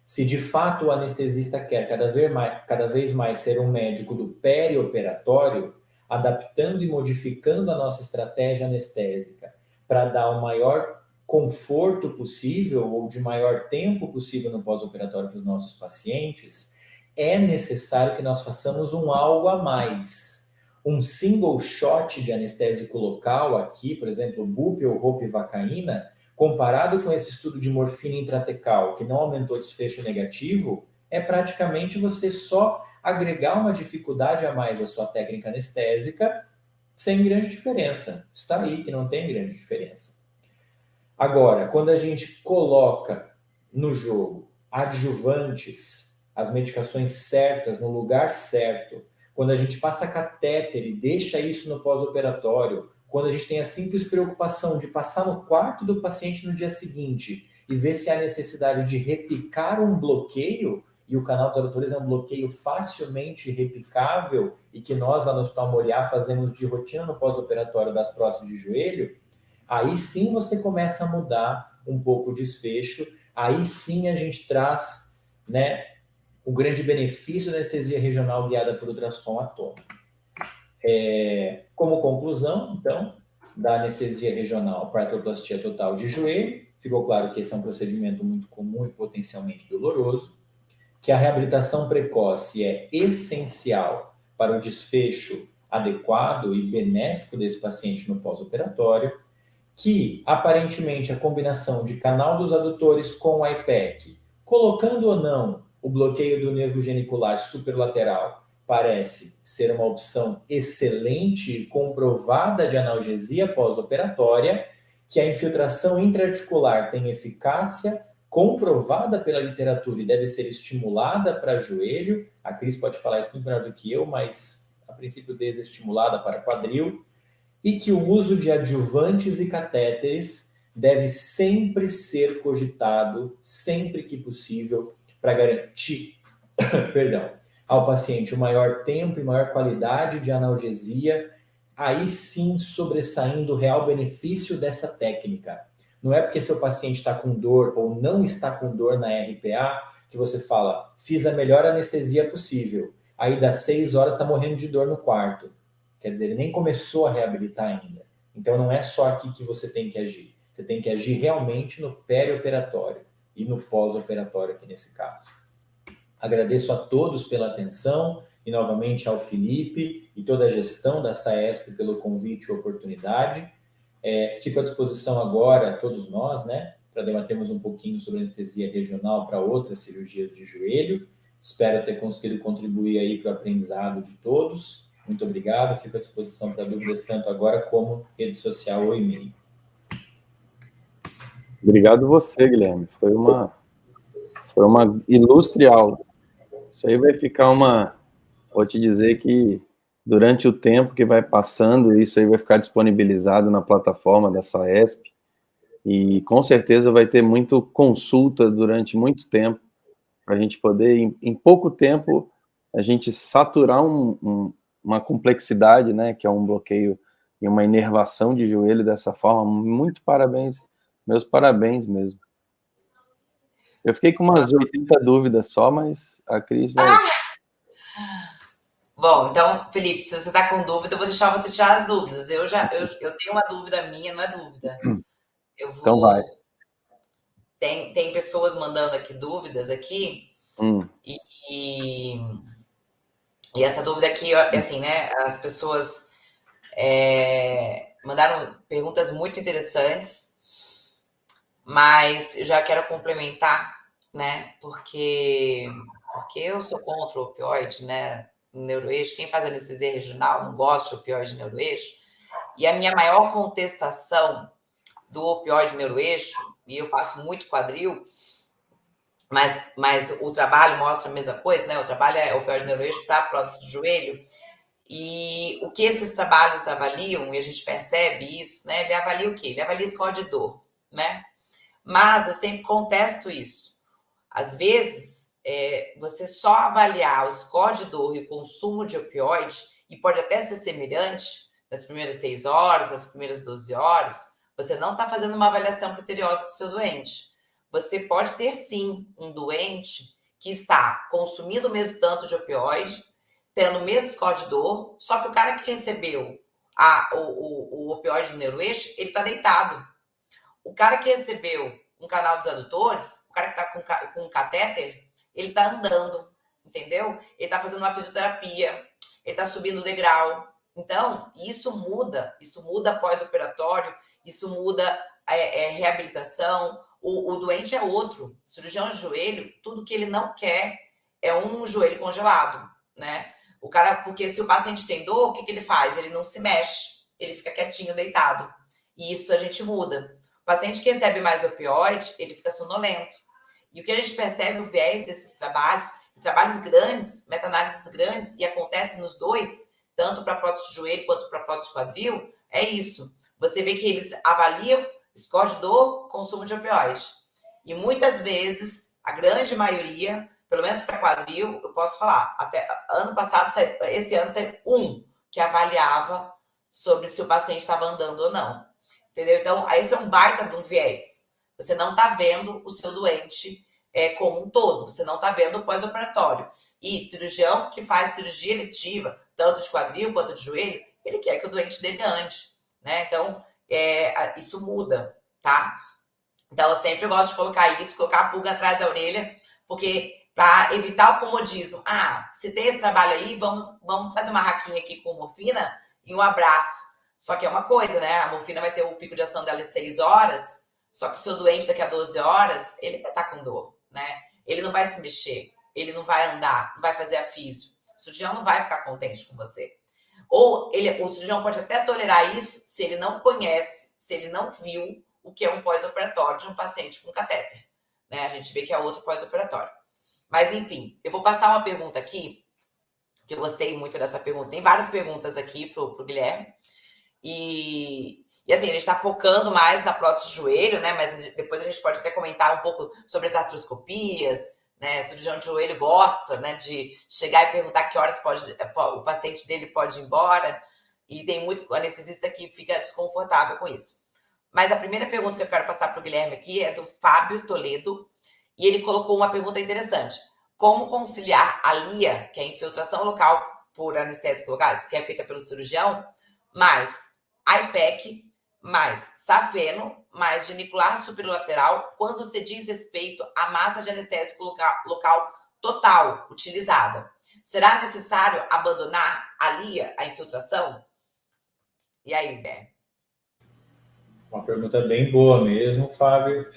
Se de fato o anestesista quer cada vez mais ser um médico do perioperatório, adaptando e modificando a nossa estratégia anestésica para dar o maior conforto possível ou de maior tempo possível no pós-operatório para os nossos pacientes, é necessário que nós façamos um algo a mais. Um single shot de anestésico local aqui, por exemplo, bup ou ropivacaína, comparado com esse estudo de morfina intratecal, que não aumentou desfecho negativo, é praticamente você só agregar uma dificuldade a mais à sua técnica anestésica sem grande diferença. Está aí que não tem grande diferença. Agora, quando a gente coloca no jogo adjuvantes, as medicações certas no lugar certo, quando a gente passa catéter e deixa isso no pós-operatório, quando a gente tem a simples preocupação de passar no quarto do paciente no dia seguinte e ver se há necessidade de repicar um bloqueio, e o canal dos adutores é um bloqueio facilmente replicável e que nós lá no Hospital Moriá fazemos de rotina no pós-operatório das próteses de joelho, aí sim você começa a mudar um pouco o desfecho, aí sim a gente traz, né, o grande benefício da anestesia regional guiada por ultrassom atômico. Como conclusão, então, da anestesia regional para artroplastia total de joelho, ficou claro que esse é um procedimento muito comum e potencialmente doloroso, que a reabilitação precoce é essencial para o desfecho adequado e benéfico desse paciente no pós-operatório, que, aparentemente, a combinação de canal dos adutores com o IPEC, colocando ou não o bloqueio do nervo genicular superlateral, parece ser uma opção excelente e comprovada de analgesia pós-operatória, que a infiltração intraarticular tem eficácia comprovada pela literatura e deve ser estimulada para joelho. A Cris pode falar isso muito melhor do que eu, mas a princípio desestimulada para quadril, e que o uso de adjuvantes e catéteres deve sempre ser cogitado, sempre que possível, para garantir ao paciente o maior tempo e maior qualidade de analgesia, aí sim sobressaindo o real benefício dessa técnica. Não é porque seu paciente está com dor ou não está com dor na RPA que você fala, fiz a melhor anestesia possível. Aí das 6 horas está morrendo de dor no quarto. Quer dizer, ele nem começou a reabilitar ainda. Então não é só aqui que você tem que agir. Você tem que agir realmente no perioperatório e no pós-operatório aqui nesse caso. Agradeço a todos pela atenção e novamente ao Felipe e toda a gestão da SAESP pelo convite e oportunidade. Fico à disposição agora, todos nós, né, para debatermos um pouquinho sobre anestesia regional para outras cirurgias de joelho. Espero ter conseguido contribuir aí para o aprendizado de todos. Muito obrigado, fico à disposição para dúvidas tanto agora como rede social ou e-mail. Obrigado você, Guilherme. Foi uma ilustre aula. Isso aí vai ficar Vou te dizer que durante o tempo que vai passando, isso aí vai ficar disponibilizado na plataforma da SAESP e com certeza vai ter muito consulta durante muito tempo para a gente poder, em pouco tempo, a gente saturar uma complexidade, né, que é um bloqueio e uma inervação de joelho dessa forma. Muito parabéns, meus parabéns mesmo. Eu fiquei com umas 80 dúvidas só, mas a Cris vai... Bom, então, Felipe, se você está com dúvida, eu vou deixar você tirar as dúvidas. Eu tenho uma dúvida minha, não é dúvida. Eu vou... Então vai. Tem pessoas mandando aqui dúvidas aqui, e essa dúvida aqui, assim, né? As pessoas mandaram perguntas muito interessantes, mas eu já quero complementar, né? Porque eu sou contra o opioide, né? Neuroeixo, quem faz anestesia regional não gosta de opioide neuroeixo, e a minha maior contestação do opioide neuroeixo, e eu faço muito quadril, mas o trabalho mostra a mesma coisa, né? O trabalho é opioide neuroeixo para prótese de joelho, e o que esses trabalhos avaliam, e a gente percebe isso, né? Ele avalia o quê? Ele avalia score de dor, né? Mas eu sempre contesto isso. Às vezes, você só avaliar o score de dor e o consumo de opioide, e pode até ser semelhante nas primeiras 6 horas, nas primeiras 12 horas, você não está fazendo uma avaliação criteriosa do seu doente. Você pode ter, sim, um doente que está consumindo o mesmo tanto de opioide, tendo o mesmo score de dor, só que o cara que recebeu o opioide no neuroeixo, ele está deitado. O cara que recebeu um canal dos adutores, o cara que está com um catéter, ele está andando, entendeu? Ele está fazendo uma fisioterapia, ele está subindo o degrau. Então, isso muda pós-operatório, isso muda reabilitação. O doente é outro. Cirurgião de joelho, tudo que ele não quer é um joelho congelado, né? O cara, porque se o paciente tem dor, o que ele faz? Ele não se mexe, ele fica quietinho, deitado. E isso a gente muda. O paciente que recebe mais opioide, ele fica sonolento. E o que a gente percebe, o viés desses trabalhos grandes, meta-análises grandes, e acontece nos dois, tanto para prótese de joelho quanto para prótese de quadril, é isso. Você vê que eles avaliam score de dor, consumo de opioide. E muitas vezes, a grande maioria, pelo menos para quadril, eu posso falar, até ano passado, esse ano saiu um que avaliava sobre se o paciente estava andando ou não. Entendeu? Então, esse é um baita de um viés. Você não está vendo o seu doente como um todo, você não está vendo o pós-operatório. E cirurgião que faz cirurgia eletiva, tanto de quadril quanto de joelho, ele quer que o doente dele ande, né? Então, isso muda, tá? Então, eu sempre gosto de colocar isso, colocar a pulga atrás da orelha, porque para evitar o comodismo, se tem esse trabalho aí, vamos fazer uma raquinha aqui com morfina e um abraço. Só que é uma coisa, né? A morfina vai ter o pico de ação dela em 6 horas, só que o seu doente daqui a 12 horas, ele vai estar com dor, né? Ele não vai se mexer, ele não vai andar, não vai fazer a físio. O cirurgião não vai ficar contente com você. Ou o cirurgião pode até tolerar isso se ele não conhece, se ele não viu o que é um pós-operatório de um paciente com catéter, né? A gente vê que é outro pós-operatório. Mas, enfim, eu vou passar uma pergunta aqui, que eu gostei muito dessa pergunta. Tem várias perguntas aqui pro Guilherme. E assim, a gente está focando mais na prótese de joelho, né? Mas depois a gente pode até comentar um pouco sobre as artroscopias, né? O cirurgião de joelho gosta, né, de chegar e perguntar que horas o paciente dele pode ir embora. E tem muito anestesista que fica desconfortável com isso. Mas a primeira pergunta que eu quero passar para o Guilherme aqui é do Fábio Toledo. E ele colocou uma pergunta interessante. Como conciliar a LIA, que é a infiltração local por anestésico local, que é feita pelo cirurgião, mais IPEC, mais safeno, mais genicular superolateral, quando se diz respeito à massa de anestésico local total utilizada? Será necessário abandonar a LIA, a infiltração? E aí, Bé? Uma pergunta bem boa mesmo, Fábio.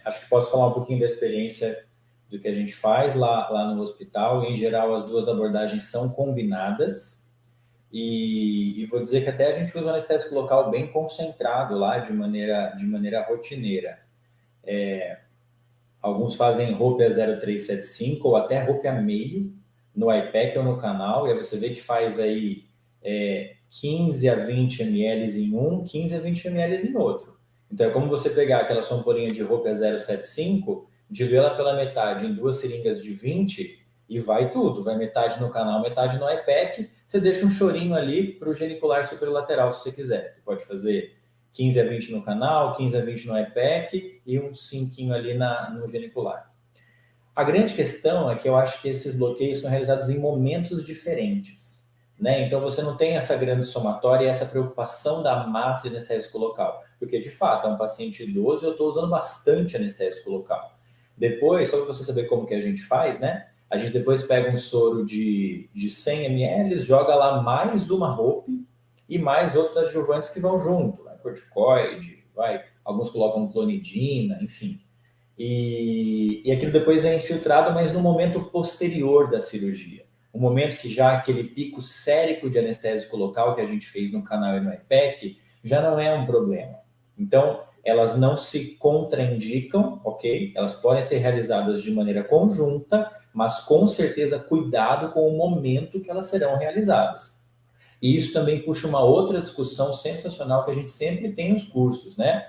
Acho que posso falar um pouquinho da experiência do que a gente faz lá no hospital. Em geral, as duas abordagens são combinadas. E vou dizer que até a gente usa um anestésico local bem concentrado lá, de maneira rotineira. Alguns fazem Ropia 0375 ou até Ropia meio no IPEC ou no canal, e aí você vê que faz aí 15 a 20 ml em um, 15 a 20 ml em outro. Então é como você pegar aquela sua ampolinha de Ropia 075, diluir ela pela metade em 2 seringas de 20 e vai tudo. Vai metade no canal, metade no IPEC. Você deixa um chorinho ali para o genicular superolateral, se você quiser. Você pode fazer 15 a 20 no canal, 15 a 20 no IPEC e um 5 ali no genicular. A grande questão é que eu acho que esses bloqueios são realizados em momentos diferentes, né? Então você não tem essa grande somatória e essa preocupação da massa de anestésico local, porque de fato é um paciente idoso e eu estou usando bastante anestésico local. Depois, só para você saber como que a gente faz, né? A gente depois pega um soro de 100 ml, joga lá mais uma roupa e mais outros adjuvantes que vão junto, né? Corticoide, alguns colocam clonidina, enfim. E aquilo depois é infiltrado, mas no momento posterior da cirurgia. O momento que já aquele pico sérico de anestésico local que a gente fez no canal e no IPEC já não é um problema. Então, elas não se contraindicam, ok? Elas podem ser realizadas de maneira conjunta, mas com certeza cuidado com o momento que elas serão realizadas. E isso também puxa uma outra discussão sensacional que a gente sempre tem nos cursos, né?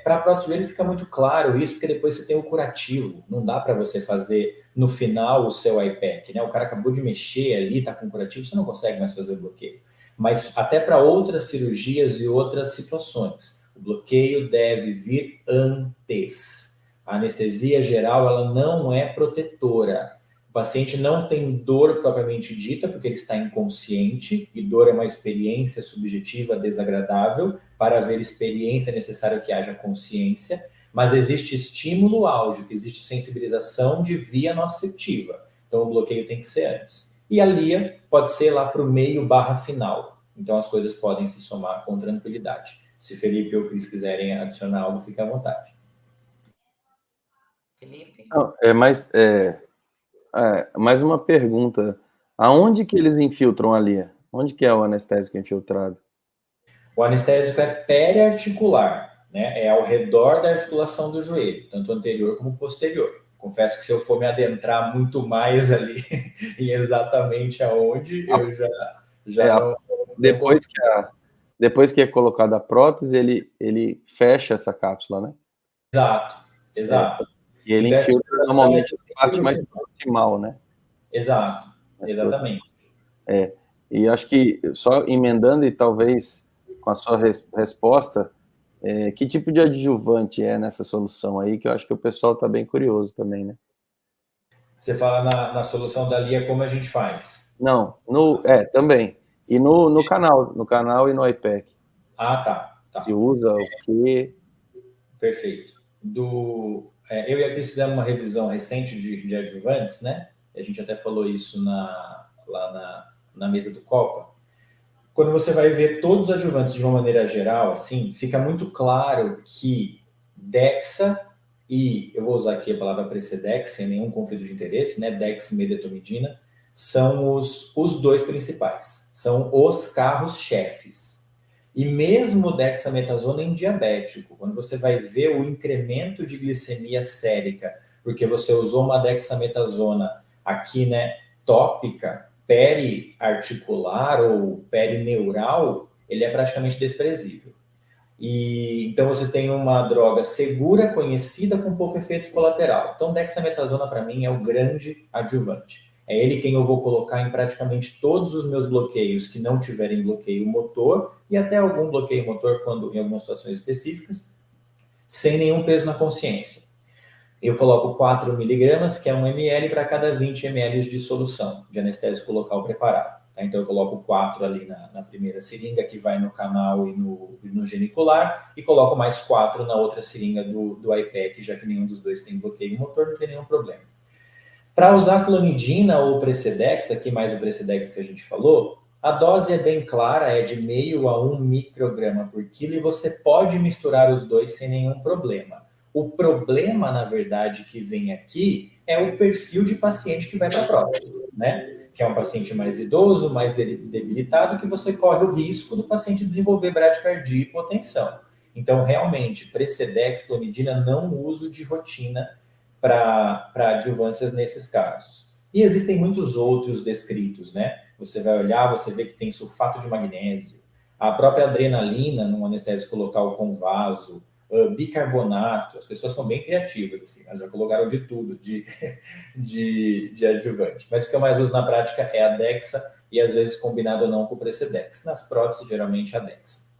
Para a próstata de joelho fica muito claro isso, porque depois você tem o curativo. Não dá para você fazer no final o seu IPEC, né? O cara acabou de mexer ali, está com curativo, você não consegue mais fazer o bloqueio. Mas até para outras cirurgias e outras situações, o bloqueio deve vir antes. A anestesia geral, ela não é protetora. O paciente não tem dor propriamente dita, porque ele está inconsciente, e dor é uma experiência subjetiva desagradável. Para haver experiência é necessário que haja consciência, mas existe estímulo álgico, existe sensibilização de via nociceptiva. Então o bloqueio tem que ser antes. E a LIA pode ser lá para o meio/final. Então as coisas podem se somar com tranquilidade. Se Felipe ou Cris quiserem adicionar algo, fique à vontade. Felipe? Não, mais uma pergunta. Aonde que eles infiltram ali? Onde que é o anestésico infiltrado? O anestésico é periarticular, né? É ao redor da articulação do joelho, tanto anterior como posterior. Confesso que se eu for me adentrar muito mais ali em exatamente aonde, eu já não depois consigo. depois que é colocada a prótese, ele fecha essa cápsula, né? Exato. E ele Então, essa infiltra infiltração normalmente a parte mais final. proximal, né? Exato, exatamente. E acho que, só emendando e talvez com a sua resposta, que tipo de adjuvante é nessa solução aí, que eu acho que o pessoal está bem curioso também, né? Você fala na solução da LIA como a gente faz. Não, também. E no canal e no IPEC. Tá. Se usa o quê? Perfeito. Eu e a Cris fizemos uma revisão recente de adjuvantes, né? A gente até falou isso lá na mesa do Copa. Quando você vai ver todos os adjuvantes de uma maneira geral, assim, fica muito claro que Dexa eu vou usar aqui a palavra Precedex, sem nenhum conflito de interesse, né? Dexmedetomidina, são os dois principais, são os carros-chefes. E mesmo o dexametasona em diabético, quando você vai ver o incremento de glicemia sérica, porque você usou uma dexametasona aqui, né, tópica, periarticular ou perineural, ele é praticamente desprezível. E então você tem uma droga segura, conhecida, com pouco efeito colateral. Então dexametasona para mim é o grande adjuvante. É ele quem eu vou colocar em praticamente todos os meus bloqueios que não tiverem bloqueio motor e até algum bloqueio motor quando em algumas situações específicas, sem nenhum peso na consciência. Eu coloco 4 miligramas, que é 1 ml para cada 20 ml de solução de anestésico local preparado. Então eu coloco 4 ali na primeira seringa, que vai no canal e no genicular, e coloco mais 4 na outra seringa do IPEC, já que nenhum dos dois tem bloqueio motor, não tem nenhum problema. Para usar clonidina ou Precedex, aqui mais o Precedex que a gente falou, a dose é bem clara, é de 0,5 a 1 micrograma por quilo, e você pode misturar os dois sem nenhum problema. O problema, na verdade, que vem aqui é o perfil de paciente que vai para a prova, né? Que é um paciente mais idoso, mais debilitado, que você corre o risco do paciente desenvolver bradicardia e hipotensão. Então, realmente, Precedex, clonidina, não uso de rotina para adjuvâncias nesses casos. E existem muitos outros descritos, né? Você vai olhar, você vê que tem sulfato de magnésio, a própria adrenalina num anestésico local com vaso, bicarbonato, as pessoas são bem criativas, assim, elas já colocaram de tudo de adjuvante. Mas o que eu mais uso na prática é a Dexa e às vezes combinado ou não com o Precedex. Nas próteses, geralmente a Dexa.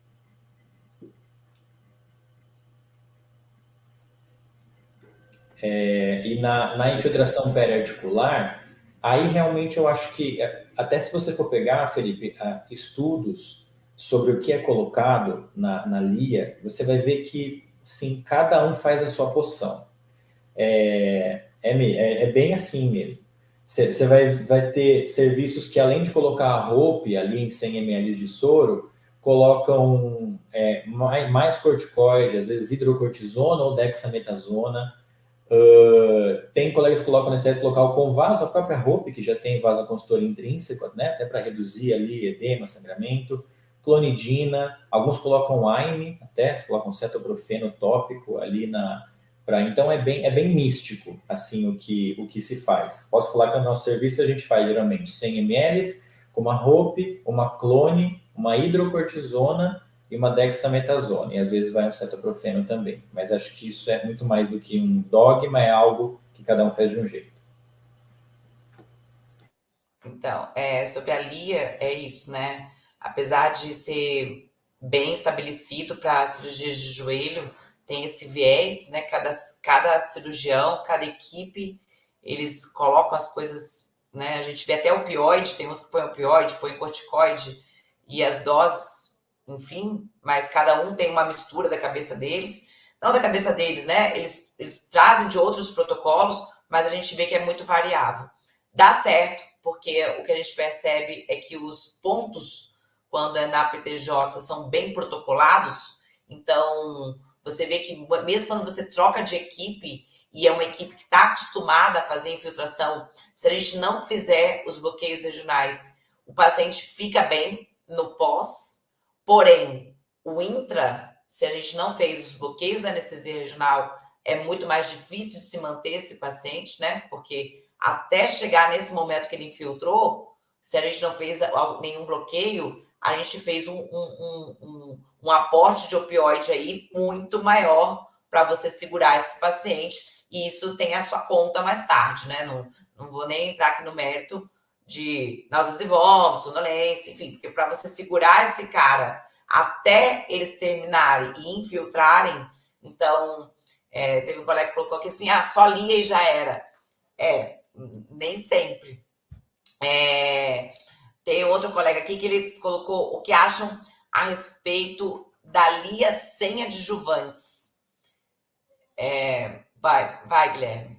E na infiltração periarticular, aí realmente eu acho que, até se você for pegar, Felipe, estudos sobre o que é colocado na LIA, você vai ver que, sim, cada um faz a sua poção. É bem assim mesmo. Você vai ter serviços que, além de colocar a roupa ali em 100 ml de soro, colocam mais corticoide, às vezes hidrocortisona ou dexametasona. Tem colegas que colocam anestésico local com vaso, a própria roupa, que já tem vasoconstritor intrínseco, né, até para reduzir ali edema, sangramento. Clonidina, alguns colocam AINE, até colocam cetoprofeno tópico ali então é bem místico assim o que se faz. Posso falar que no nosso serviço a gente faz geralmente 100 ml com uma roupa, uma clone, uma hidrocortisona e uma dexametasona, e às vezes vai um cetoprofeno também. Mas acho que isso é muito mais do que um dogma, é algo que cada um faz de um jeito. Então, sobre a LIA, é isso, né? Apesar de ser bem estabelecido para cirurgias de joelho, tem esse viés, né? Cada cirurgião, cada equipe, eles colocam as coisas, né? A gente vê até opioide, tem uns que põem opioide, põem corticoide, e as doses, enfim, mas cada um tem uma mistura da cabeça deles. Não da cabeça deles, né? Eles trazem de outros protocolos, mas a gente vê que é muito variável. Dá certo, porque o que a gente percebe é que os pontos, quando é na PTJ, são bem protocolados. Então, você vê que mesmo quando você troca de equipe, e é uma equipe que está acostumada a fazer infiltração, se a gente não fizer os bloqueios regionais, o paciente fica bem no pós, porém, o intra, se a gente não fez os bloqueios da anestesia regional, é muito mais difícil de se manter esse paciente, né? Porque até chegar nesse momento que ele infiltrou, se a gente não fez nenhum bloqueio, a gente fez um aporte de opioide aí muito maior para você segurar esse paciente, e isso tem a sua conta mais tarde, né? Não vou nem entrar aqui no mérito de náuseas e vômitos, sonolência, enfim, porque para você segurar esse cara até eles terminarem e infiltrarem, então, teve um colega que colocou aqui assim, só lia e já era. Nem sempre. Tem outro colega aqui que ele colocou o que acham a respeito da LIA sem adjuvantes. Vai, Guilherme.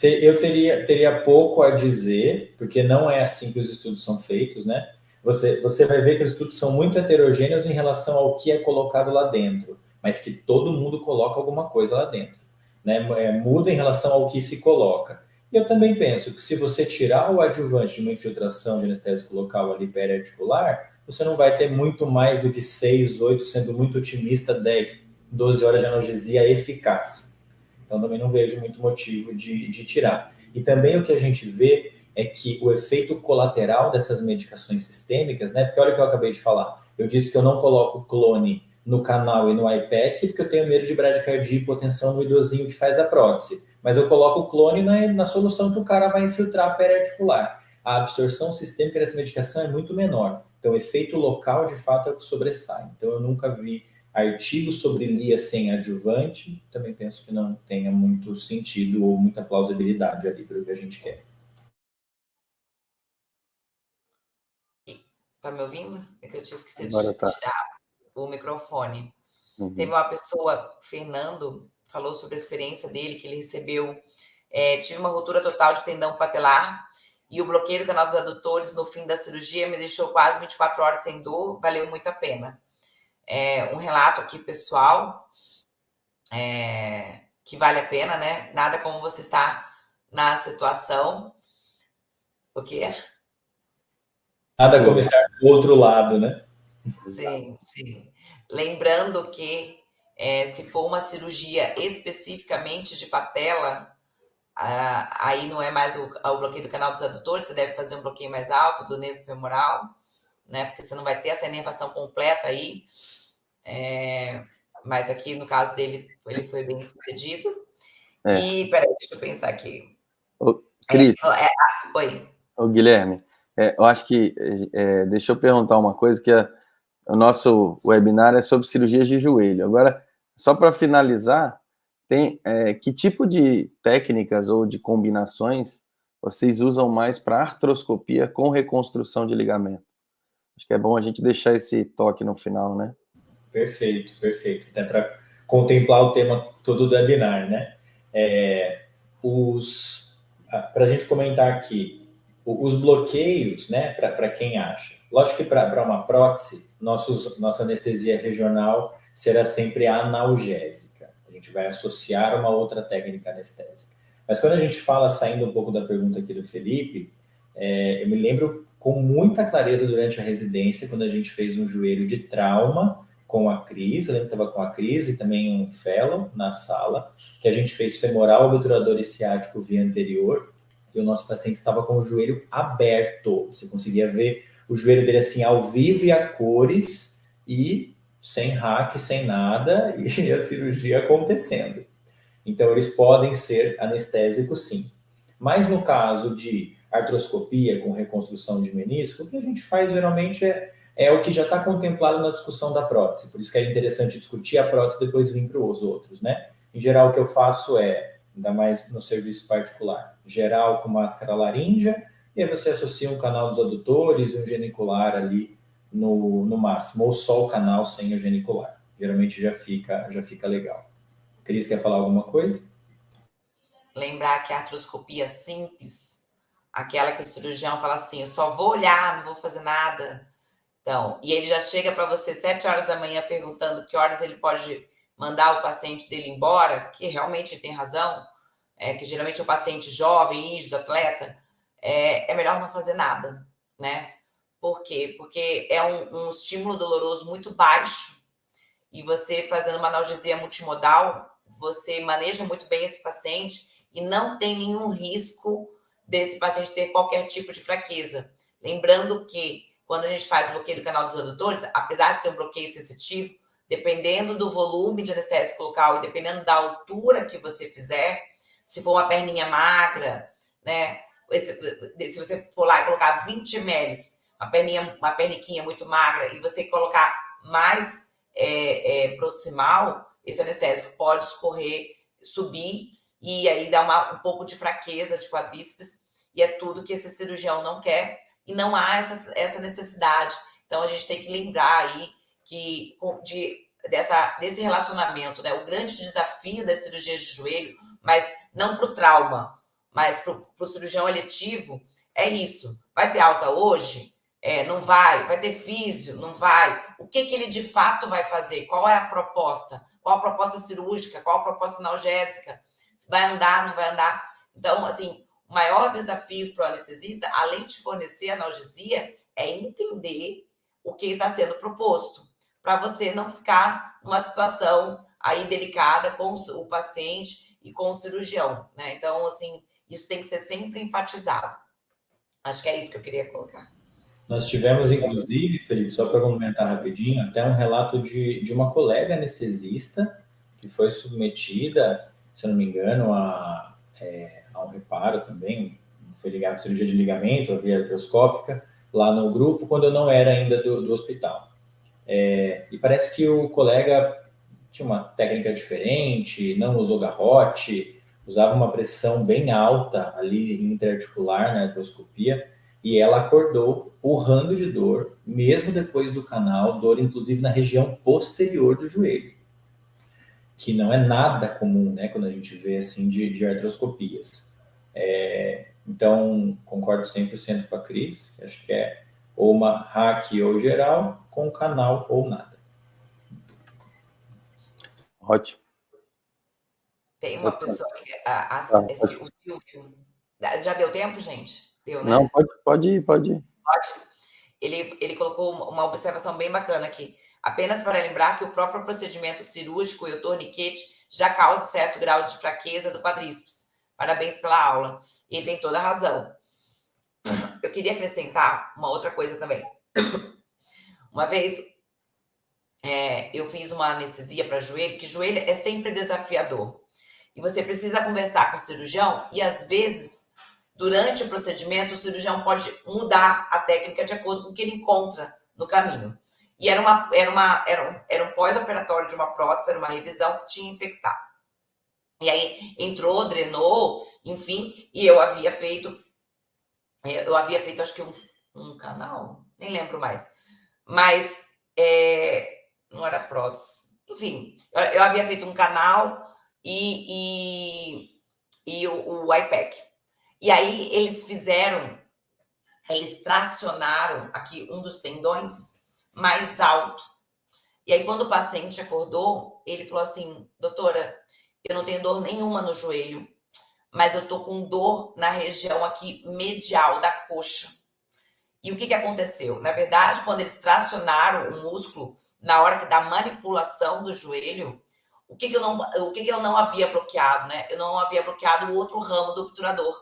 Eu teria pouco a dizer, porque não é assim que os estudos são feitos, né? Você vai ver que os estudos são muito heterogêneos em relação ao que é colocado lá dentro, mas que todo mundo coloca alguma coisa lá dentro, né? Muda em relação ao que se coloca. E eu também penso que se você tirar o adjuvante de uma infiltração de anestésico local ali periarticular, você não vai ter muito mais do que 6, 8, sendo muito otimista, 10, 12 horas de analgesia eficaz. Então, também não vejo muito motivo de tirar. E também o que a gente vê é que o efeito colateral dessas medicações sistêmicas, né? Porque olha o que eu acabei de falar. Eu disse que eu não coloco clone no canal e no IPEC porque eu tenho medo de bradicardia e hipotensão no idosinho que faz a prótese. Mas eu coloco o clone na solução que o cara vai infiltrar periarticular. A absorção sistêmica dessa medicação é muito menor. Então, o efeito local, de fato, é o que sobressai. Então, eu nunca vi artigos sobre LIA sem adjuvante, também penso que não tenha muito sentido ou muita plausibilidade ali para o que a gente quer. Tá me ouvindo? É que eu tinha esquecido Agora de tirar o microfone. Uhum. Teve uma pessoa, Fernando, falou sobre a experiência dele, que ele recebeu, tive uma ruptura total de tendão patelar e o bloqueio do canal dos adutores no fim da cirurgia me deixou quase 24 horas sem dor, valeu muito a pena. Um relato aqui pessoal, que vale a pena, né? Nada como você estar na situação. O quê? Nada como estar do outro lado, né? Sim, sim. Lembrando que se for uma cirurgia especificamente de patela, aí não é mais o bloqueio do canal dos adutores, você deve fazer um bloqueio mais alto do nervo femoral, né? Porque você não vai ter essa inervação completa aí. Mas aqui, no caso dele, ele foi bem sucedido. E, peraí, deixa eu pensar aqui. Cris, Oi. Guilherme, eu acho que, deixa eu perguntar uma coisa, que o nosso webinar é sobre cirurgias de joelho. Agora, Só para finalizar, que tipo de técnicas ou de combinações vocês usam mais para artroscopia com reconstrução de ligamento? Acho que é bom a gente deixar esse toque no final, né? Perfeito, perfeito. Até para contemplar o tema todo do webinar, né? Para a gente comentar aqui, os bloqueios, né? Para quem acha. Lógico que para uma prótese, nossa anestesia regional será sempre analgésica. A gente vai associar uma outra técnica anestésica. Mas quando a gente fala, saindo um pouco da pergunta aqui do Felipe, eu me lembro com muita clareza durante a residência, quando a gente fez um joelho de trauma com a Cris, eu lembro que estava com a Cris e também um fellow na sala, que a gente fez femoral, obturador e ciático via anterior, e o nosso paciente estava com o joelho aberto. Você conseguia ver o joelho dele assim ao vivo e a cores, e sem hack, sem nada, e a cirurgia acontecendo. Então, eles podem ser anestésicos, sim. Mas no caso de artroscopia com reconstrução de menisco, o que a gente faz geralmente é o que já está contemplado na discussão da prótese. Por isso que é interessante discutir a prótese e depois vir para os outros, né? Em geral, o que eu faço ainda mais no serviço particular, geral com máscara laríngea, e aí você associa um canal dos adutores e um genicular ali no máximo, ou só o canal sem o genicular. Geralmente já fica legal. Cris, quer falar alguma coisa? Lembrar que a artroscopia simples, aquela que o cirurgião fala assim, eu só vou olhar, não vou fazer nada. Então, e ele já chega para você 7 horas da manhã perguntando que horas ele pode mandar o paciente dele embora, que realmente ele tem razão, que geralmente é o paciente jovem, rígido, atleta, é melhor não fazer nada, né? Por quê? Porque é um estímulo doloroso muito baixo, e você fazendo uma analgesia multimodal, você maneja muito bem esse paciente e não tem nenhum risco desse paciente ter qualquer tipo de fraqueza. Lembrando que quando a gente faz o bloqueio do canal dos adutores, apesar de ser um bloqueio sensitivo, dependendo do volume de anestésico local e dependendo da altura que você fizer, se for uma perninha magra, né? Se você for lá e colocar 20 ml, uma perniquinha muito magra, e você colocar mais proximal, esse anestésico pode escorrer, subir, e aí dá um pouco de fraqueza de quadríceps, e é tudo que esse cirurgião não quer, e não há essa necessidade. Então, a gente tem que lembrar aí desse relacionamento, né? O grande desafio das cirurgias de joelho, mas não para o trauma, mas para o cirurgião eletivo, é isso. Vai ter alta hoje? Não vai. Vai ter físio? Não vai. O que ele de fato vai fazer? Qual é a proposta? Qual a proposta cirúrgica? Qual a proposta analgésica? Se vai andar, não vai andar? Então, assim, o maior desafio para o anestesista, além de fornecer analgesia, é entender o que está sendo proposto, para você não ficar numa situação aí delicada com o paciente e com o cirurgião, né? Então, assim, isso tem que ser sempre enfatizado. Acho que é isso que eu queria colocar. Nós tivemos, inclusive, Felipe, só para comentar rapidinho, até um relato de uma colega anestesista que foi submetida, se eu não me engano, a um reparo também, foi ligado à cirurgia de ligamento, a via artroscópica, lá no grupo, quando eu não era ainda do hospital. E parece que o colega tinha uma técnica diferente, não usou garrote, usava uma pressão bem alta ali interarticular na artroscopia, e ela acordou urrando de dor, mesmo depois do canal, dor inclusive na região posterior do joelho, que não é nada comum, né, quando a gente vê assim de artroscopias. Então, concordo 100% com a Cris, acho que é ou uma hack ou geral, com canal ou nada. Ótimo. Tem uma pessoa que... o Silvio... Já deu tempo, gente? Deu, né? Não, pode ir. Ótimo. Ele colocou uma observação bem bacana aqui. Apenas para lembrar que o próprio procedimento cirúrgico e o torniquete já causa certo grau de fraqueza do quadríceps. Parabéns pela aula. E ele tem toda a razão. Eu queria acrescentar uma outra coisa também. Uma vez, eu fiz uma anestesia para joelho, que joelho é sempre desafiador. E você precisa conversar com o cirurgião e, às vezes, durante o procedimento, o cirurgião pode mudar a técnica de acordo com o que ele encontra no caminho. e era um pós-operatório de uma prótese, era uma revisão que tinha infectado. E aí entrou, drenou, enfim, e eu havia feito acho que um canal, nem lembro mais, mas não era prótese, enfim, eu havia feito um canal e o IPEC. E aí eles tracionaram aqui um dos tendões mais alto. E aí quando o paciente acordou, ele falou assim: doutora, eu não tenho dor nenhuma no joelho, mas eu tô com dor na região aqui medial da coxa. E o que aconteceu? Na verdade, quando eles tracionaram o músculo, na hora da manipulação do joelho, o que eu não havia bloqueado, né? Eu não havia bloqueado o outro ramo do obturador,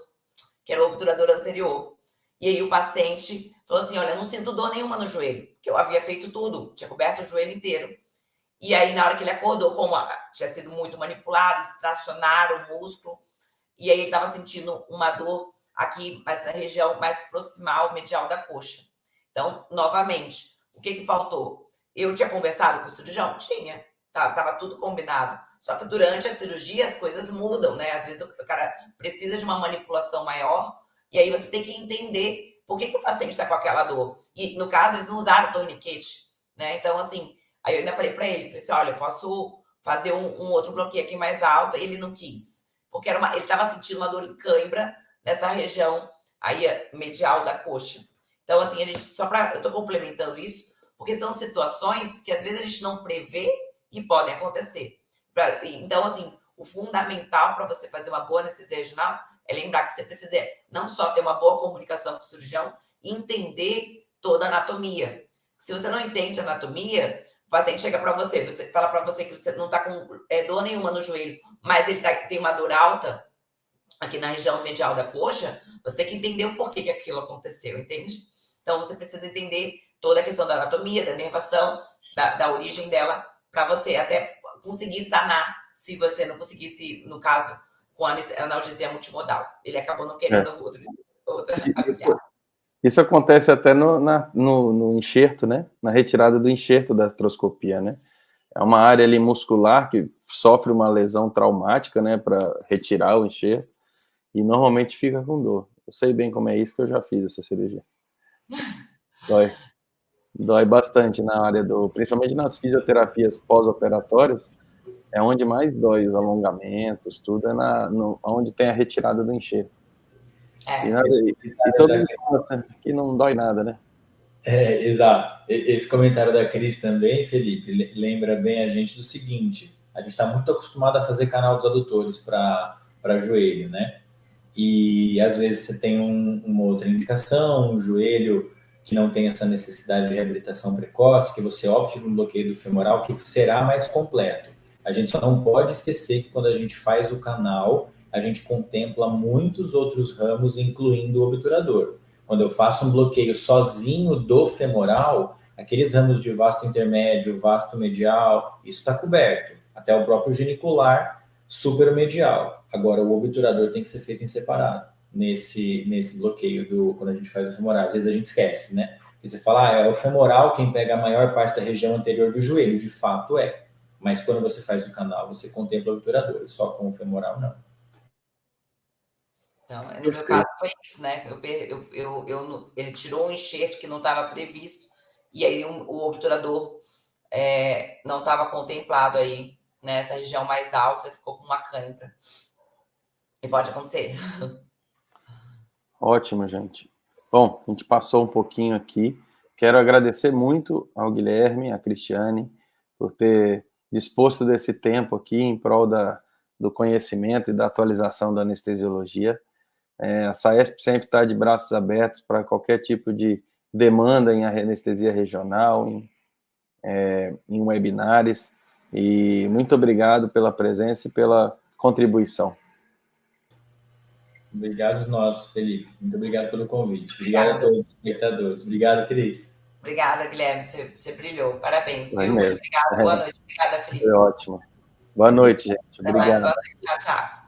que era o obturador anterior. E aí o paciente falou assim: olha, eu não sinto dor nenhuma no joelho, porque eu havia feito tudo, tinha coberto o joelho inteiro. E aí, na hora que ele acordou, como tinha sido muito manipulado, eles tracionaram o músculo, e aí ele estava sentindo uma dor aqui, mas na região mais proximal, medial da coxa. Então, novamente, o que faltou? Eu tinha conversado com o cirurgião? Tinha. Estava tudo combinado. Só que durante a cirurgia as coisas mudam, né? Às vezes o cara precisa de uma manipulação maior, e aí você tem que entender por que o paciente está com aquela dor. E, no caso, eles não usaram torniquete, né? Então, assim, aí eu ainda falei para ele, falei assim, olha, eu posso fazer um outro bloqueio aqui mais alto. Ele não quis, porque ele estava sentindo uma dor em cãibra nessa região aí medial da coxa. Então, assim, eu estou complementando isso, porque são situações que às vezes a gente não prevê e podem acontecer. Então, assim, o fundamental para você fazer uma boa anestesia regional é lembrar que você precisa não só ter uma boa comunicação com o cirurgião, entender toda a anatomia. Se você não entende a anatomia, o paciente chega para você fala para você que você não está com dor nenhuma no joelho, mas ele tem uma dor alta aqui na região medial da coxa, você tem que entender o porquê que aquilo aconteceu, entende? Então, você precisa entender toda a questão da anatomia, da inervação, da origem dela, para você até conseguir sanar, se você não conseguisse, no caso, com a analgesia multimodal. Ele acabou não querendo outra agulhada. Isso acontece até no enxerto, né? Na retirada do enxerto da artroscopia, né? É uma área ali muscular que sofre uma lesão traumática, né? Para retirar o enxerto, e normalmente fica com dor. Eu sei bem como é isso, que eu já fiz essa cirurgia. Dói bastante na área principalmente nas fisioterapias pós-operatórias, é onde mais dói os alongamentos, tudo onde tem a retirada do enxerto. E todo mundo fala que não dói nada, né? Exato. Esse comentário da Cris também, Felipe, lembra bem a gente do seguinte: a gente está muito acostumado a fazer canal dos adutores para joelho, né? E às vezes você tem uma outra indicação, um joelho que não tem essa necessidade de reabilitação precoce, que você opte por um bloqueio do femoral, que será mais completo. A gente só não pode esquecer que quando a gente faz o canal, a gente contempla muitos outros ramos, incluindo o obturador. Quando eu faço um bloqueio sozinho do femoral, aqueles ramos de vasto intermédio, vasto medial, isso está coberto. Até o próprio genicular supermedial. Agora, o obturador tem que ser feito em separado, nesse bloqueio quando a gente faz o femoral. Às vezes a gente esquece, né? Porque você fala, é o femoral quem pega a maior parte da região anterior do joelho. De fato é. Mas quando você faz o canal, você contempla o obturador. Só com o femoral, não. Então, no meu caso foi isso, né? Ele tirou um enxerto que não estava previsto, e aí o obturador não estava contemplado aí nessa região mais alta, ficou com uma cãibra. E pode acontecer. Ótimo, gente. Bom, a gente passou um pouquinho aqui. Quero agradecer muito ao Guilherme, à Cristiane, por ter disposto desse tempo aqui em prol do conhecimento e da atualização da anestesiologia. A SAESP sempre está de braços abertos para qualquer tipo de demanda em anestesia regional, em webinars. E muito obrigado pela presença e pela contribuição. Obrigado nós, Felipe. Muito obrigado pelo convite. Obrigado a todos os espectadores. Obrigado, Cris. Obrigada, Guilherme. Você brilhou. Parabéns, viu? Muito obrigada. Boa noite. Obrigada, Felipe. Foi ótimo. Boa noite, gente. Obrigado. Boa noite. Tchau, tchau.